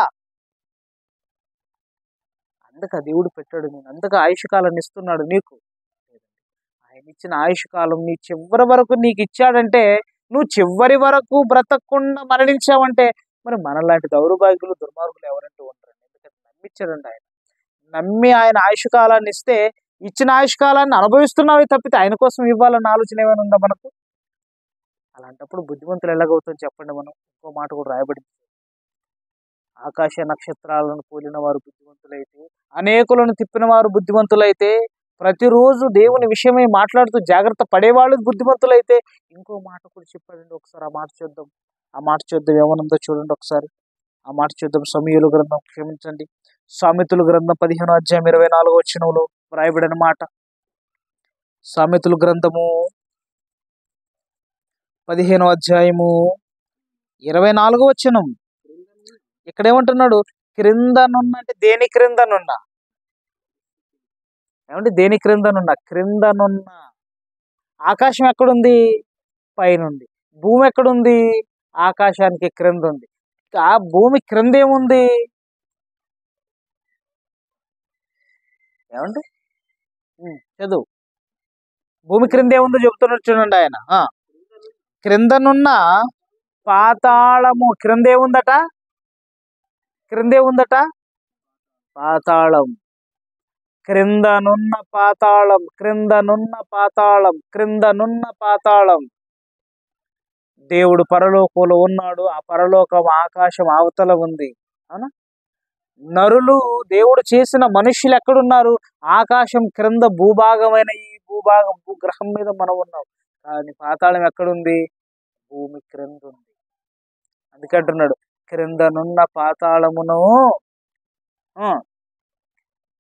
అందుక దేవుడు పెట్టాడు నేను. అందుక ఆయుష్ కాలాన్ని ఇస్తున్నాడు నీకు. ఆయన ఇచ్చిన ఆయుష్ కాలం నీ చివరి వరకు నీకు ఇచ్చాడంటే, నువ్వు చివరి వరకు బ్రతకకుండా మరణించావంటే, మరి మనలాంటి దౌర్భాగ్యులు దుర్మార్గులు ఎవరంటూ ఉంటారండి. ఎందుకంటే నమ్మిచ్చాడండి ఆయన. నమ్మి ఆయన ఆయుష్ కాలాన్ని ఇస్తే, ఇచ్చిన ఆయుష్ కాలాన్ని అనుభవిస్తున్నావే తప్పితే ఆయన కోసం ఇవ్వాలన్న ఆలోచన ఏమైనా ఉందా మనకు? అలాంటప్పుడు బుద్ధిమంతులు ఎలాగవుతాం చెప్పండి మనం? ఇంకో మాట కూడా రాయబడింది. ఆకాశ నక్షత్రాలను పోలిన వారు బుద్ధిమంతులైతే, అనేకులను తిప్పిన వారు బుద్ధిమంతులైతే, ప్రతిరోజు దేవుని విషయమై మాట్లాడుతూ జాగ్రత్త పడేవాళ్ళు బుద్ధిమంతులైతే, ఇంకో మాట కూడా చెప్పాడండి. ఒకసారి ఆ మాట చూద్దాం. ఆ మాట చూద్దాం ఏమనుందో చూడండి ఒకసారి. ఆ మాట చూద్దాం. సమూయేలు గ్రంథం, క్షమించండి, సామెతల గ్రంథం 15వ అధ్యాయం 24వ వచనంలో వ్రాయబడిన మాట. సామెతల గ్రంథము 15వ అధ్యాయము 24వ వచనం. ఇక్కడ ఏమంటున్నాడు? క్రిందనున్న అంటే దేని క్రిందనున్న? ఏమంటే దేని క్రిందనున్న? క్రిందనున్న. ఆకాశం ఎక్కడుంది? పైనుంది. భూమి ఎక్కడుంది? ఆకాశానికి క్రింద ఉంది. ఆ భూమి క్రింద ఏముంది? ఏమండి? చదువు. భూమి క్రింద ఏముందో చెప్తున్నాడు చూడండి ఆయన. క్రిందనున్న పాతాళము. క్రిందేముందట? క్రిందేముందట? పాతాళం. క్రిందనున్న పాతాళం, క్రిందనున్న పాతాళం, క్రిందనున్న పాతాళం. దేవుడు పరలోకంలో ఉన్నాడు. ఆ పరలోకం ఆకాశం అవతల ఉంది. అవునా? నరులు, దేవుడు చేసిన మనుషులు ఎక్కడున్నారు? ఆకాశం క్రింద భూభాగమైన ఈ భూగ్రహం మీద మనం ఉన్నాం. కానీ పాతాళం ఎక్కడుంది? భూమి క్రింద ఉంది. అందుకంటున్నాడు క్రిందనున్న పాతాళమును,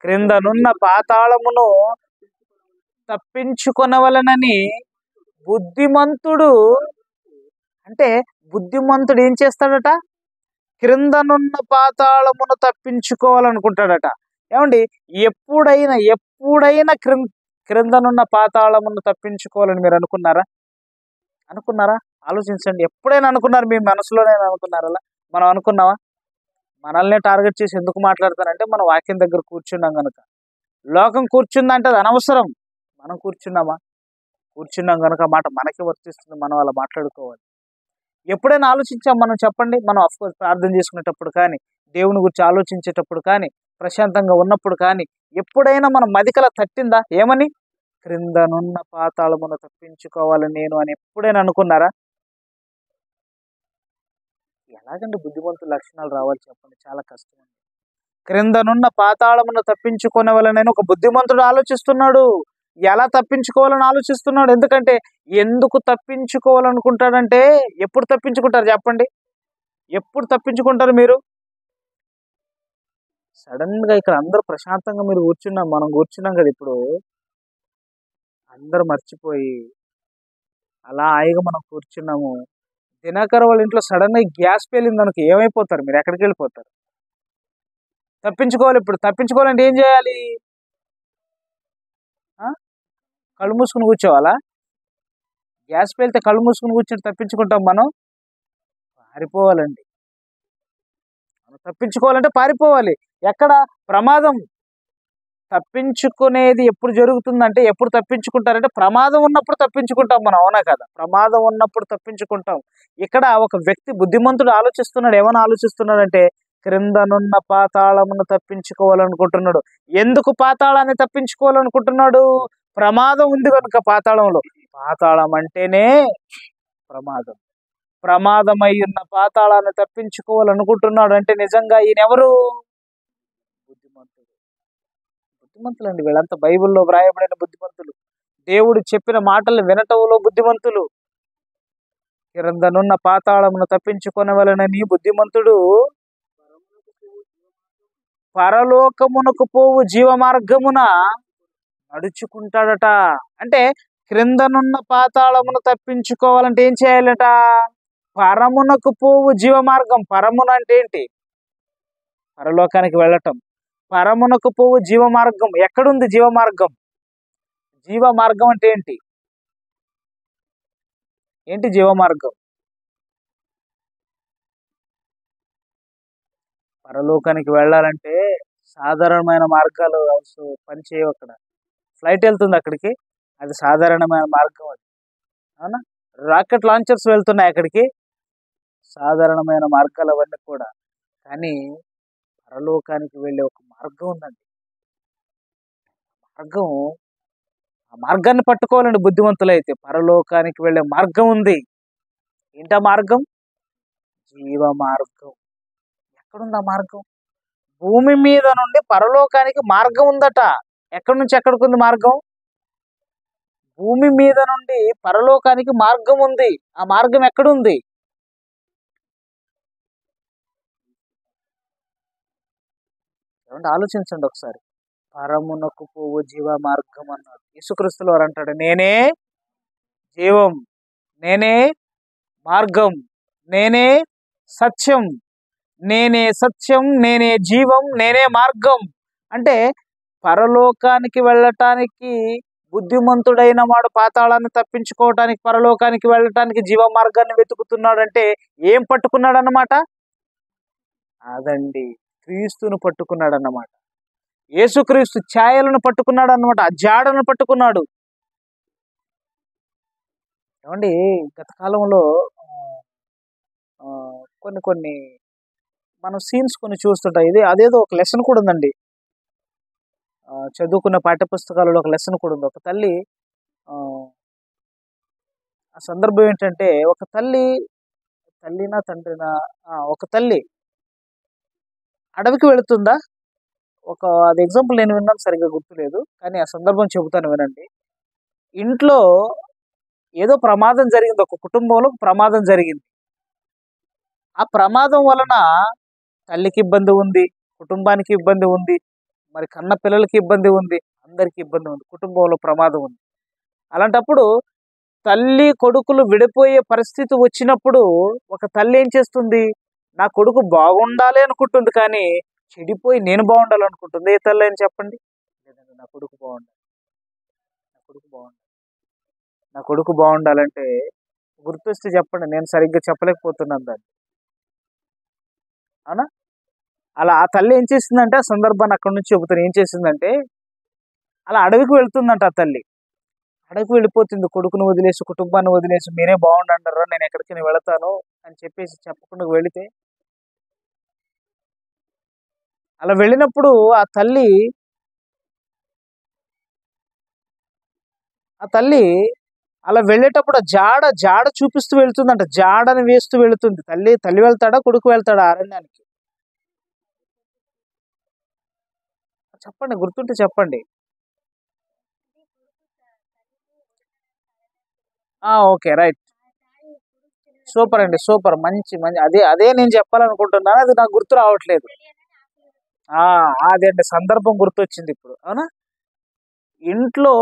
క్రిందనున్న పాతాళమును తప్పించుకొనవలనని బుద్ధిమంతుడు. అంటే బుద్ధిమంతుడు ఏం చేస్తాడట? క్రిందనున్న పాతాళమును తప్పించుకోవాలనుకుంటాడట. ఏమండి? ఎప్పుడైనా క్రిందనున్న పాతాళమును తప్పించుకోవాలని మీరు అనుకున్నారా? ఆలోచించండి. ఎప్పుడైనా అనుకున్నారు? మీ మనసులోనే అనుకున్నారా? అలా మనం అనుకున్నావా? మనల్ని టార్గెట్ చేసి ఎందుకు మాట్లాడతారంటే, మనం వాక్యం దగ్గర కూర్చున్నాం కనుక. లోకం కూర్చుందంటే అది అనవసరం. మనం కూర్చున్నాం కనుక మాట మనకి వర్తిస్తుంది. మనం అలా మాట్లాడుకోవాలి. ఎప్పుడైనా ఆలోచించాం మనం? చెప్పండి. మనం అఫ్కోర్స్ ప్రార్థన చేసుకునేటప్పుడు కానీ, దేవుని గురించి ఆలోచించేటప్పుడు కానీ, ప్రశాంతంగా ఉన్నప్పుడు కానీ, ఎప్పుడైనా మన మదికల తట్టిందా? ఏమని? క్రిందనున్న పాతాళమును తప్పించుకోవాలి నేను అని ఎప్పుడైనా అనుకున్నారా? ఎలాగండి బుద్ధిమంతుల లక్షణాలు రావాలి చెప్పండి? చాలా కష్టం. క్రిందనున్న పాతాళమును తప్పించుకోవాలని ఒక బుద్ధిమంతుడు ఆలోచిస్తున్నాడు. ఎలా తప్పించుకోవాలని ఆలోచిస్తున్నాడు? ఎందుకు తప్పించుకోవాలనుకుంటాడంటే, ఎప్పుడు తప్పించుకుంటారు చెప్పండి? ఎప్పుడు తప్పించుకుంటారు మీరు? సడన్ గా ఇక్కడ అందరూ ప్రశాంతంగా మనం కూర్చున్నాం కదా. ఇప్పుడు అందరూ మర్చిపోయి అలా హాయిగా మనం కూర్చున్నాము. దినకర్ వాళ్ళ ఇంట్లో సడన్ గా గ్యాస్ పేలింది అనుకో, ఏమైపోతారు మీరు? ఎక్కడికి వెళ్ళిపోతారు? తప్పించుకోవాలి. ఇప్పుడు తప్పించుకోవాలంటే ఏం చేయాలి? కళ్ళు మూసుకుని కూర్చోవాలా? గ్యాస్ పేలితే కళ్ళు మూసుకుని కూర్చొని తప్పించుకుంటాం మనం? పారిపోవాలండి. మనం తప్పించుకోవాలంటే పారిపోవాలి. ఎక్కడ? ప్రమాదం. తప్పించుకునేది ఎప్పుడు జరుగుతుందంటే, ఎప్పుడు తప్పించుకుంటారంటే ప్రమాదం ఉన్నప్పుడు తప్పించుకుంటాం మనం. అవునా కదా? ప్రమాదం ఉన్నప్పుడు తప్పించుకుంటాం. ఇక్కడ ఒక వ్యక్తి బుద్ధిమంతుడు ఆలోచిస్తున్నాడు. ఏమని ఆలోచిస్తున్నాడంటే, క్రిందనున్న పాతాళమును తప్పించుకోవాలనుకుంటున్నాడు. ఎందుకు పాతాళాన్ని తప్పించుకోవాలనుకుంటున్నాడు? ప్రమాదం ఉంది కనుక పాతాళంలో. పాతాళం అంటేనే ప్రమాదం. ప్రమాదమై ఉన్న పాతాళాన్ని తప్పించుకోవాలనుకుంటున్నాడు అంటే నిజంగా ఈయనెవరు? బుద్ధిమంతులండి వీళ్ళంతా. బైబిల్లో వ్రాయబడిన బుద్ధిమంతులు. దేవుడు చెప్పిన మాటలు వినటంలో బుద్ధిమంతులు. క్రిందనున్న పాతాళమును తప్పించుకొనవలెనని బుద్ధిమంతుడు పరలోకమునకు పోవు జీవ మార్గమున నడుచుకుంటాడట. అంటే క్రిందనున్న పాతాళమును తప్పించుకోవాలంటే ఏం చేయాలట? పరమునకు పోవు జీవ మార్గం. పరమున అంటే ఏంటి? పరలోకానికి వెళ్ళటం. పరమునకు పోవు జీవ మార్గం. ఎక్కడుంది జీవ మార్గం? జీవ మార్గం అంటే ఏంటి? ఏంటి జీవ మార్గం? పరలోకానికి వెళ్ళాలంటే సాధారణమైన మార్గాలు పనిచేయవు. అక్కడ ఫ్లైట్ వెళ్తుంది అక్కడికి, అది సాధారణమైన మార్గం. అది అవునా? రాకెట్ లాంచర్స్ వెళ్తున్నాయి అక్కడికి, సాధారణమైన మార్గాలు అవన్నీ కూడా. కానీ పరలోకానికి వెళ్ళే ఒక మార్గం ఉందండి. మార్గం, ఆ మార్గాన్ని పట్టుకోవాలండి బుద్ధిమంతులైతే. పరలోకానికి వెళ్ళే మార్గం ఉంది. ఏంటా మార్గం? జీవ మార్గం. ఎక్కడుంది ఆ మార్గం? భూమి మీద నుండి పరలోకానికి మార్గం ఉందట. ఎక్కడి నుంచి ఎక్కడికి ఉంది మార్గం? భూమి మీద నుండి పరలోకానికి మార్గం ఉంది. ఆ మార్గం ఎక్కడుంది? ఏమంటే ఆలోచించండి ఒకసారి. పరమునకు పోవు జీవ మార్గం అన్నాడు. యేసుక్రీస్తులు వారు అంటాడు, నేనే జీవం, నేనే మార్గం, నేనే సత్యం, నేనే సత్యం, నేనే జీవం, నేనే మార్గం. అంటే పరలోకానికి వెళ్ళటానికి బుద్ధిమంతుడైన వాడు పాతాళాన్ని తప్పించుకోవటానికి, పరలోకానికి వెళ్ళటానికి జీవ మార్గాన్ని వెతుకుతున్నాడంటే ఏం పట్టుకున్నాడు అన్నమాట? అదండి, క్రీస్తును పట్టుకున్నాడు అన్నమాట. యేసుక్రీస్తు ఛాయలను పట్టుకున్నాడు అన్నమాట. ఆ జాడను పట్టుకున్నాడు. ఏమండి, గత కాలంలో కొన్ని కొన్ని మనం సీన్స్ కొన్ని చూస్తుంటాం. ఇది అదేదో ఒక లెసన్ కూడా ఉందండి. చదువుకున్న పాఠ్యపుస్తకాలలో ఒక లెసన్ కూడా ఉంది. ఒక తల్లి, ఆ సందర్భం ఏంటంటే, ఒక తల్లినా తండ్రినా, ఒక తల్లి అడవికి వెళుతుందా? అది ఎగ్జాంపుల్ నేను విన్నాను, సరిగ్గా గుర్తులేదు, కానీ ఆ సందర్భం చెబుతాను వినండి. ఇంట్లో ఏదో ప్రమాదం జరిగింది, ఒక కుటుంబంలో ప్రమాదం జరిగింది. ఆ ప్రమాదం వలన తల్లికి ఇబ్బంది ఉంది, కుటుంబానికి ఇబ్బంది ఉంది, మరి కన్న పిల్లలకి ఇబ్బంది ఉంది, అందరికి ఇబ్బంది ఉంది, కుటుంబంలో ప్రమాదం ఉంది. అలాంటప్పుడు తల్లి కొడుకులు విడిపోయే పరిస్థితి వచ్చినప్పుడు ఒక తల్లి ఏం చేస్తుంది? నా కొడుకు బాగుండాలి అనుకుంటుంది, కానీ చెడిపోయి నేను బాగుండాలనుకుంటుంది. ఏ తల్లి అని చెప్పండి? లేదండి, నా కొడుకు బాగుండాలి, నా కొడుకు బాగుండాలి, నా కొడుకు బాగుండాలంటే గుర్తొస్తే చెప్పండి, నేను సరిగ్గా చెప్పలేకపోతున్నాను దాన్ని. అవునా? అలా ఆ తల్లి ఏం చేసిందంటే, ఆ సందర్భాన్ని అక్కడి నుంచి చెబుతాను. ఏం చేసిందంటే, అలా అడవికి వెళ్తుందంట. ఆ తల్లి అడవికి వెళ్ళిపోతుంది, కొడుకును వదిలేసి, కుటుంబాన్ని వదిలేసి. మీరే బాగుండరా, నేను ఎక్కడికి వెళతాను అని చెప్పేసి చెప్పకుండా వెళితే, అలా వెళ్ళినప్పుడు ఆ తల్లి అలా వెళ్ళేటప్పుడు ఆ జాడ చూపిస్తూ వెళ్తుందంట. జాడని వేస్తూ వెళుతుంది. తల్లి వెళ్తాడా, కొడుకు వెళ్తాడా అరణ్యానికి? చెప్పండి, గుర్తుంటే చెప్పండి. ఓకే, రైట్, సూపర్ అండి, సూపర్, మంచి మంచి. అదే నేను చెప్పాలనుకుంటున్నాను, అది నాకు గుర్తు రావట్లేదు. అదే అండి, సందర్భం గుర్తొచ్చింది ఇప్పుడు. అవునా? ఇంట్లో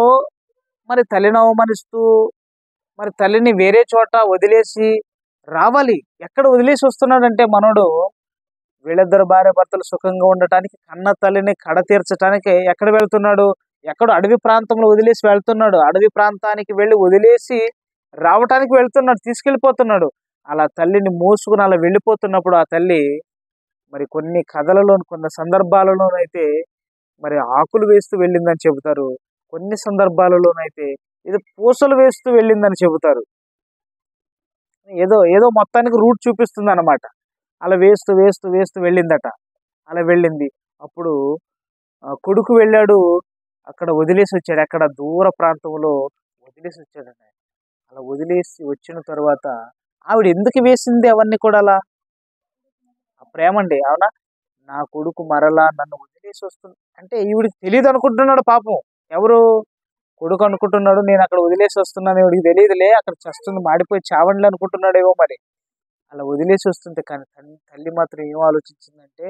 మరి తల్లిని అవమానిస్తూ, మరి తల్లిని వేరే చోట వదిలేసి రావాలి. ఎక్కడ వదిలేసి వస్తున్నాడంటే మనోడు, వీళ్ళిద్దరు భార్య భర్తలు సుఖంగా ఉండటానికి, కన్న తల్లిని కడ తీర్చడానికి ఎక్కడ వెళ్తున్నాడు? ఎక్కడో అడవి ప్రాంతంలో వదిలేసి వెళ్తున్నాడు. అడవి ప్రాంతానికి వెళ్ళి వదిలేసి రావటానికి వెళ్తున్నాడు, తీసుకెళ్ళిపోతున్నాడు. అలా తల్లిని మోసుకుని అలా వెళ్ళిపోతున్నప్పుడు ఆ తల్లి మరి కొన్ని కథలలో, కొన్ని సందర్భాలలోనైతే మరి ఆకులు వేస్తూ వెళ్ళిందని చెబుతారు. కొన్ని సందర్భాలలోనైతే ఇది పూసలు వేస్తూ వెళ్ళిందని చెబుతారు. ఏదో మొత్తానికి రూట్ చూపిస్తుంది అన్నమాట. అలా వేస్తూ వేస్తూ వేస్తూ వెళ్ళిందట. అలా వెళ్ళింది. అప్పుడు కొడుకు వెళ్ళాడు, అక్కడ వదిలేసి వచ్చాడు. అక్కడ దూర ప్రాంతంలో వదిలేసి వచ్చాడండి. అలా వదిలేసి వచ్చిన తర్వాత ఆవిడ ఎందుకు వేసింది అవన్నీ కూడా? అలా ఆ ప్రేమ అండి. అవునా? నా కొడుకు మరలా నన్ను వదిలేసి వస్తుంది అంటే ఈవిడికి తెలియదు అనుకుంటున్నాడు పాపం. ఎవరు? కొడుకు అనుకుంటున్నాడు, నేను అక్కడ వదిలేసి వస్తున్నాను, ఈవిడికి తెలియదులే, అక్కడ చస్తుంది, మాడిపోయి చావండి అనుకుంటున్నాడేమో మరి. అలా వదిలేసి వస్తుంటే, కానీ తల్లి మాత్రం ఏం ఆలోచించిందంటే,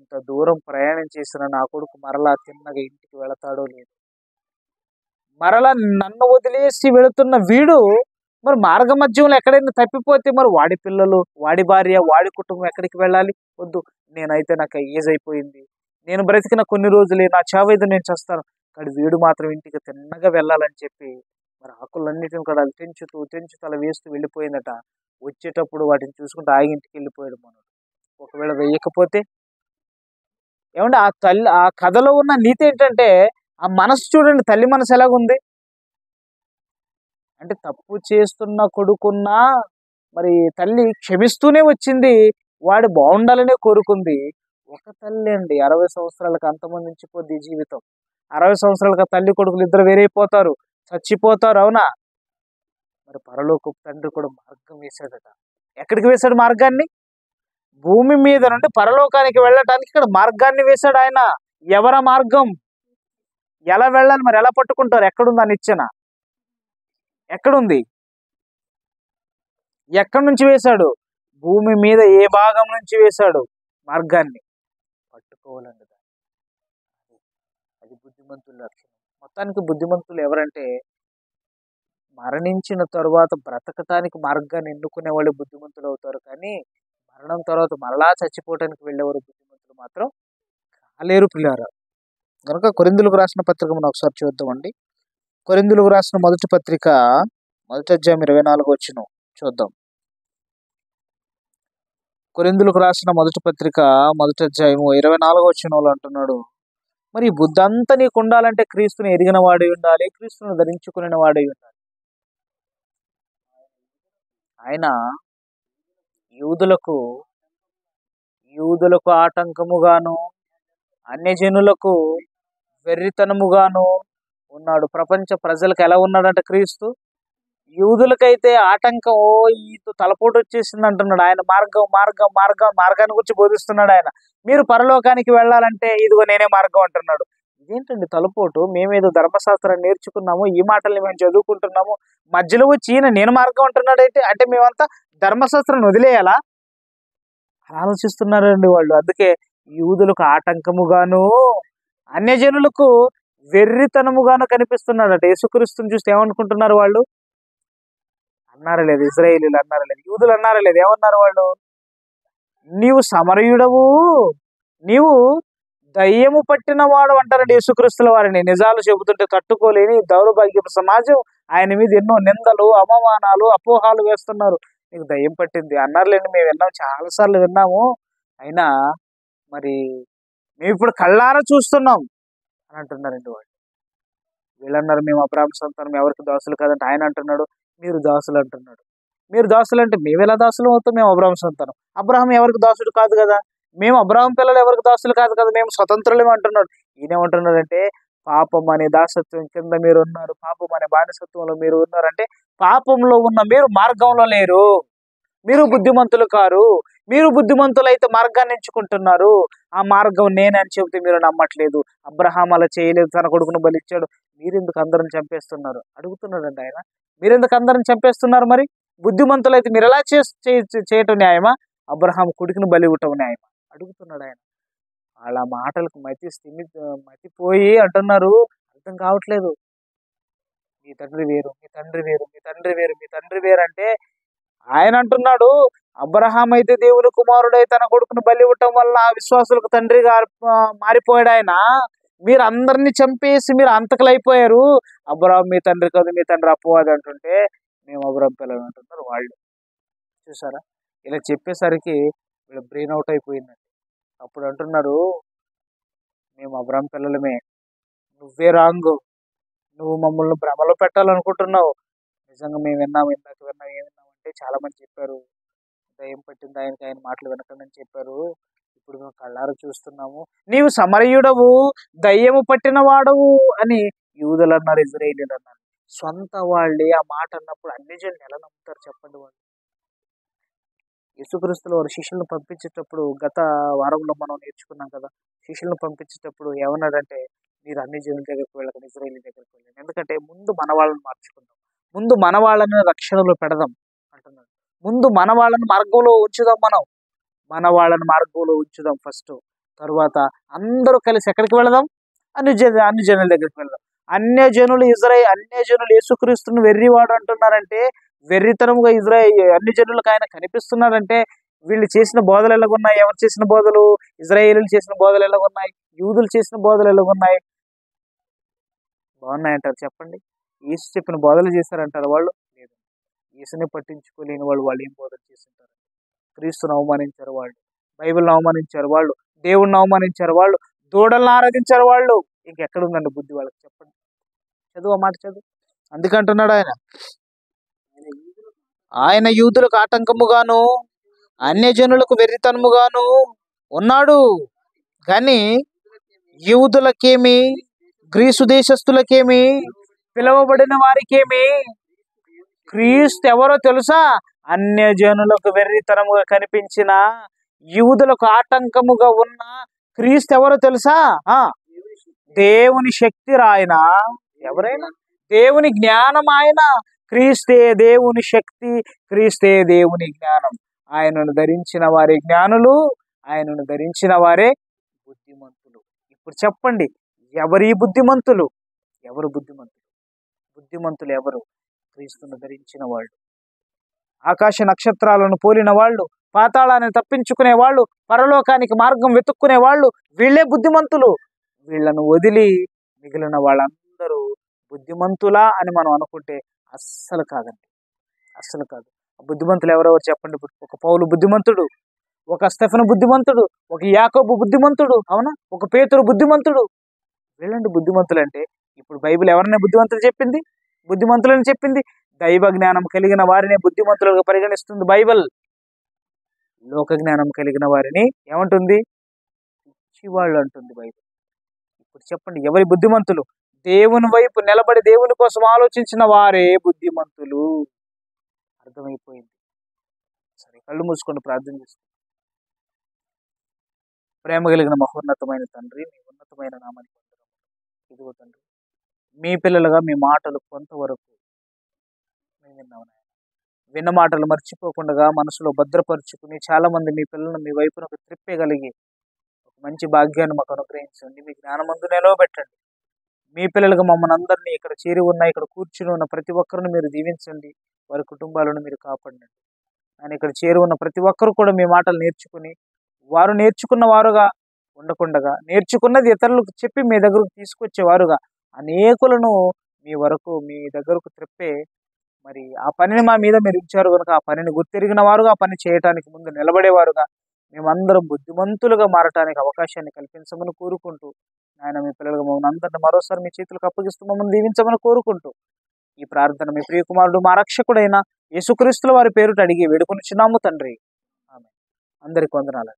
ఇంత దూరం ప్రయాణం చేసిన నా కొడుకు మరలా తిన్నగా ఇంటికి వెళతాడో లేదు, మరలా నన్ను వదిలేసి వెళుతున్న వీడు మరి మార్గ మధ్యంలో ఎక్కడైనా తప్పిపోతే మరి వాడి పిల్లలు, వాడి భార్య, వాడి కుటుంబం ఎక్కడికి వెళ్ళాలి? వద్దు, నేనైతే నాకు ఏజ్ అయిపోయింది, నేను బ్రతికిన కొన్ని రోజులే, నా చావేదో నేను చేస్తాను, కానీ వీడు మాత్రం ఇంటికి తిన్నగా వెళ్ళాలని చెప్పి మరి ఆకులన్నిటిని కూడా అది తెంచుతూ తెంచుతూ అలా వేస్తూ వెళ్ళిపోయిందట. వచ్చేటప్పుడు వాటిని చూసుకుంటూ ఆ ఇంటికి వెళ్ళిపోయాడు మనోడు. ఒకవేళ వేయకపోతే ఏమంటే ఆ కథలో ఉన్న నీతి ఏంటంటే, ఆ మనసు చూడండి, తల్లి మనసు ఎలాగుంది అంటే, తప్పు చేస్తున్న కొడుకున్నా మరి తల్లి క్షమిస్తూనే వచ్చింది, వాడు బాగుండాలనే కోరుకుంది. ఒక తల్లి అండి 60 సంవత్సరాలకు అంతమందించిపోద్ది జీవితం. 60 సంవత్సరాలకు తల్లి కొడుకులు ఇద్దరు వేరైపోతారు, చచ్చిపోతారు, అవునా? మరి పరలోకపు తండ్రి కూడా మార్గం వేశాడట. ఎక్కడికి వేశాడు మార్గాన్ని? భూమి మీద నుండి పరలోకానికి వెళ్ళటానికి ఇక్కడ మార్గాన్ని వేశాడు ఆయన. ఎవర మార్గం? ఎలా వెళ్ళాలి మరి? ఎలా పట్టుకుంటారు? ఎక్కడుంది ఆ నిచ్చెన? ఎక్కడుంది? ఎక్కడి నుంచి వేశాడు? భూమి మీద ఏ భాగం నుంచి వేశాడు మార్గాన్ని? పట్టుకోవాలండి దాన్ని. అది బుద్ధిమంతుల లక్షణం. మొత్తానికి బుద్ధిమంతులు ఎవరంటే, మరణించిన తరువాత బ్రతకటానికి మార్గాన్ని ఎన్నుకునే వాళ్ళు బుద్ధిమంతులు అవుతారు, కానీ మరణం తర్వాత మరలా చచ్చిపోవటానికి వెళ్ళేవారు బుద్ధిమంతులు మాత్రం కాలేరు పిల్లారా. కనుక కొరింథీయులకు రాసిన పత్రిక మనం ఒకసారి చూద్దామండి. కొరింథీయులకు రాసిన మొదటి పత్రిక 1వ అధ్యాయం 24వ వచనం చూద్దాం. కొరింథీయులకు రాసిన మొదటి పత్రిక 1వ అధ్యాయము 24వ వచనంలో అంటున్నాడు, మరి ఈ బుద్ధి అంతా నీకు ఉండాలంటే క్రీస్తుని ఎరిగిన వాడై ఉండాలి, క్రీస్తుని ధరించుకునే వాడై ఉండాలి. ఆయన యూదులకు ఆటంకముగాను అన్యజనులకు వెర్రితనముగాను ఉన్నాడు. ప్రపంచ ప్రజలకు ఎలా ఉన్నాడంటే క్రీస్తు, యూదులకైతే ఆటంకం, ఈతో తలపోటు వచ్చేసింది అంటున్నాడు. ఆయన మార్గాన్ని గురించి బోధిస్తున్నాడు ఆయన. మీరు పరలోకానికి వెళ్ళాలంటే ఇదిగో నేనే మార్గం అంటున్నాడు. ఇదేంటండి తలపోటు? మేమేదో ధర్మశాస్త్రాన్ని నేర్చుకున్నాము, ఈ మాటల్ని మేము చదువుకుంటున్నాము, మధ్యలో వచ్చి ఈయన నేను మార్గం అంటున్నాడు ఏంటి? అంటే మేమంతా ధర్మశాస్త్రాన్ని వదిలేయాలా? ఆలోచిస్తున్నారండి వాళ్ళు. అందుకే యూదులకు ఆటంకముగాను అన్యజనులకు వెర్రితనముగాను కనిపిస్తున్నాడట. యేసుక్రీస్తుని చూస్తే ఏమనుకుంటున్నారు వాళ్ళు? అన్నారా లేదు? ఇశ్రాయేలీలు అన్నారా లేదు? యూదులు అన్నారా లేదు? ఏమన్నారు వాళ్ళు? నీవు సమరయుడవు, నీవు దయ్యము పట్టిన వాడు అంటారండి యేసుక్రీస్తుల వారిని. నిజాలు చెబుతుంటే తట్టుకోలేని దౌర్భాగ్యపు సమాజం ఆయన మీద ఎన్నో నిందలు, అవమానాలు, అపోహాలు వేస్తున్నారు. నీకు దయ్యం పట్టింది అన్నారులేండి, మేము విన్నాం, చాలాసార్లు విన్నాము, అయినా మరి మేము ఇప్పుడు కళ్ళారా చూస్తున్నాం అని అంటున్నారండి వాళ్ళు. వీళ్ళన్నారు మేము అబ్రాహాం సంతానం, ఎవరికి దాసులు కాదంటే ఆయన అంటున్నాడు మీరు దాసులు అంటున్నాడు. మీరు దాసులు అంటే మేము ఎలా దాసులు అవుతాం? మేము అబ్రాహాం సంతానం. అబ్రాహాం ఎవరికి దాసుడు కాదు కదా, మేము అబ్రాహాం పిల్లలు ఎవరికి దాసులు కాదు కదా, మేము స్వతంత్రులేమో అంటున్నాడు. ఈయనేమంటున్నాడంటే, పాపం అనే దాసత్వం కింద మీరు ఉన్నారు, పాపం అనే బానిసత్వంలో మీరు ఉన్నారంటే, పాపంలో ఉన్న మీరు మార్గంలో లేరు, మీరు బుద్ధిమంతులు కారు. మీరు బుద్ధిమంతులైతే మార్గాన్ని ఎంచుకుంటున్నారు, ఆ మార్గం నేనే అని చెబితే మీరు నమ్మట్లేదు. అబ్రహాం అలా చేయలేదు, తన కొడుకును బలిచ్చాడు, మీరెందుకు అందరం చంపేస్తున్నారు అడుగుతున్నాడండి ఆయన. మీరెందుకు అందరం చంపేస్తున్నారు? మరి బుద్ధిమంతులైతే మీరు ఎలా చేయటం న్యాయమా? అబ్రహాం కొడుకును బలి ఇవ్వటం న్యాయమా అడుగుతున్నాడు ఆయన. అలా మాటలకు మతిపోయి అంటున్నారు, అర్థం కావట్లేదు. మీ తండ్రి వేరు, మీ తండ్రి వేరు, మీ తండ్రి వేరు, మీ తండ్రి వేరు అంటే ఆయన అంటున్నాడు, అబ్రహాం అయితే దేవుని కుమారుడై తన కొడుకును బలి ఇవ్వటం వల్ల ఆ విశ్వాసులకు తండ్రిగా మారిపోయాడు ఆయన. మీరు అందరినీ చంపేసి మీరు అంతకులైపోయారు. అబ్రహాం మీ తండ్రి కాదు, మీ తండ్రి అపవాది అంటుంటే మేము అబ్రహాం పిల్లలు అంటున్నారు వాళ్ళు. చూసారా? ఇలా చెప్పేసరికి వీళ్ళ బ్రెయిన్ అవుట్ అయిపోయిందండి. అప్పుడు అంటున్నారు, మేము అబ్రహాం పిల్లలమే, నువ్వే రాంగు, నువ్వు మమ్మల్ని భ్రమలో పెట్టాలనుకుంటున్నావు. నిజంగా మేము విన్నాము, ఇందాక విన్నాం, ఏం విన్నామంటే చాలా మంది చెప్పారు దయ్యం పట్టింది ఆయనకి, ఆయన మాటలు వినకండి అని చెప్పారు. ఇప్పుడు మేము కళ్ళారా చూస్తున్నాము, నీవు సమరయుడవు, దయ్యము పట్టిన వాడవు అని యూదులు అన్నారు, ఇశ్రాయేలీయులు అన్నారు. సొంత వాళ్ళే ఆ మాట అన్నప్పుడు అన్ని జనులు ఎలా నమ్ముతారు చెప్పండి? వాళ్ళు యేసుక్రీస్తులు వారు శిష్యులను పంపించేటప్పుడు గత వారంలో మనం నేర్చుకున్నాం కదా, శిష్యులను పంపించేటప్పుడు ఏమన్నాడంటే, మీరు అన్ని జనుల దగ్గరికి వెళ్ళకండి, ఇశ్రాయేలీ దగ్గరికి వెళ్ళండి, ఎందుకంటే ముందు మన వాళ్ళని మార్చుకుందాం, ముందు మన వాళ్ళని రక్షణలో పెడదాం అంటున్నాడు. ముందు మన వాళ్ళని మార్గంలో ఉంచుదాం, మన వాళ్ళని మార్గంలో ఉంచుదాం ఫస్ట్, తరువాత అందరూ కలిసి ఎక్కడికి వెళదాం? అన్ని జనుల దగ్గరికి వెళదాం. అన్య జనులు యేసుక్రీస్తుని వెర్రివాడు అంటున్నారంటే, వెర్రితనముగా అన్ని జనులకు ఆయన కనిపిస్తున్నారంటే, వీళ్ళు చేసిన బోధలు ఎలాగున్నాయి? ఎవరు చేసిన బోధలు? ఇజ్రాయేలీలు చేసిన బోధలు ఎలాగున్నాయి? యూదులు చేసిన బోధలు ఎలాగున్నాయి? బాగున్నాయంటారు చెప్పండి? యేసు చెప్పిన బోధలు చేశారంటారు వాళ్ళు? లేదు. యేసుని పట్టించుకోలేని వాళ్ళు ఏం బోధలు చేస్తుంటారు? క్రీస్తుని అవమానించారు వాళ్ళు, బైబిల్ని అవమానించారు వాళ్ళు, దేవుణ్ణి అవమానించారు వాళ్ళు, దూడలను ఆరాధించారు వాళ్ళు. ఇంకెక్కడుందండి బుద్ధి వాళ్ళకి చెప్పండి? చదువు, ఆ మాట చదువు. అందుకంటున్నాడు ఆయన యూదులకు ఆటంకముగాను అన్యజనులకు వెర్రితనముగాను ఉన్నాడు. కానీ యూదులకేమి, గ్రీసు దేశస్థులకేమి, పిలువబడిన వారికేమి క్రీస్తు ఎవరో తెలుసా? అన్యజనులకు వెర్రితనముగా కనిపించిన, యూదులకు ఆటంకముగా ఉన్న క్రీస్తు ఎవరో తెలుసా? దేవుని శక్తి రాయన. ఎవరైనా దేవుని జ్ఞానం ఆయన. క్రీస్తే దేవుని శక్తి, క్రీస్తే దేవుని జ్ఞానం. ఆయనను ధరించిన వారే జ్ఞానులు, ఆయనను ధరించిన వారే బుద్ధిమంతులు. ఇప్పుడు చెప్పండి, ఎవరి బుద్ధిమంతులు? ఎవరు బుద్ధిమంతులు? బుద్ధిమంతులు ఎవరు? క్రీస్తును ధరించిన వాళ్ళు, ఆకాశ నక్షత్రాలను పోలిన వాళ్ళు, పాతాళాన్ని తప్పించుకునే వాళ్ళు, పరలోకానికి మార్గం వెతుక్కునే వాళ్ళు, వీళ్ళే బుద్ధిమంతులు. వీళ్ళను వదిలి మిగిలిన వాళ్ళందరూ బుద్ధిమంతులా అని మనం అనుకుంటే అస్సలు కాదండి, అస్సలు కాదు. బుద్ధిమంతులు ఎవరెవరు చెప్పండి? ఒక పౌలు బుద్ధిమంతుడు, ఒక స్టెఫెను బుద్ధిమంతుడు, ఒక యాకోబు బుద్ధిమంతుడు, అవునా? ఒక పేతురు బుద్ధిమంతుడు. వీళ్ళండి బుద్ధిమంతులు అంటే. ఇప్పుడు బైబిల్ ఎవరిని బుద్ధిమంతులు చెప్పింది? బుద్ధిమంతులని చెప్పింది. దైవ జ్ఞానం కలిగిన వారిని బుద్ధిమంతులుగా పరిగణిస్తుంది బైబిల్. లోక జ్ఞానం కలిగిన వారిని ఏమంటుంది? పిచ్చివాళ్ళు అంటుంది బైబిల్. ఇప్పుడు చెప్పండి, ఎవరి బుద్ధిమంతులు? దేవుని వైపు నిలబడి దేవుని కోసం ఆలోచించిన వారే బుద్ధిమంతులు. అర్థమైపోయింది. సరే, కళ్ళు మూసుకొని ప్రార్థన చేసుకోండి. ప్రేమ కలిగిన మహోన్నతమైన తండ్రి, మీ ఉన్నతమైన నామానికి వందనములు. ఇదిగో తండ్రి, మీ పిల్లలుగా మీ మాటలు కొంతవరకు మేము విన్నాము. విన్న మాటలు మర్చిపోకుండా మనసులో భద్రపరుచుకుని చాలా మంది మీ పిల్లలను మీ వైపునకు త్రిప్పగలిగి ఒక మంచి భాగ్యాన్ని మాకు అనుగ్రహించండి. మీ జ్ఞానమందు నిలవబెట్టండి. మీ పిల్లలుగా మమ్మల్ని అందరినీ ఇక్కడ చేరి ఉన్న, ఇక్కడ కూర్చుని ఉన్న ప్రతి ఒక్కరిని మీరు దీవించండి. వారి కుటుంబాలను మీరు కాపాడండి. ఆయన ఇక్కడ చేరి ఉన్న ప్రతి ఒక్కరు కూడా మీ మాటలు నేర్చుకుని, వారు నేర్చుకున్న వారుగా ఉండకుండా, నేర్చుకున్నది ఇతరులకు చెప్పి మీ దగ్గరకు తీసుకొచ్చేవారుగా అనేకులను మీ దగ్గరకు త్రిప్పే మరి ఆ పనిని మా మీద మీరు ఇచ్చారు కనుక ఆ పనిని గుర్తెరిగిన వారుగా, ఆ పని చేయటానికి ముందు నిలబడేవారుగా, మేమందరం బుద్ధిమంతులుగా మారటానికి అవకాశాన్ని కల్పించమని కోరుకుంటూ, ఆయన మీ పిల్లలుగా మమ్మల్ని అందరిని మరోసారి మీ చేతులకు అప్పగిస్తూ మమ్మల్ని దీవించమని కోరుకుంటూ, ఈ ప్రార్థన మీ ప్రియకుమారుడు మా రక్షకుడైన యేసుక్రీస్తుల వారి పేరుట అడిగి వేడుకొనిచున్నాము తండ్రి. ఆమేన్. అందరికి వందనాలు.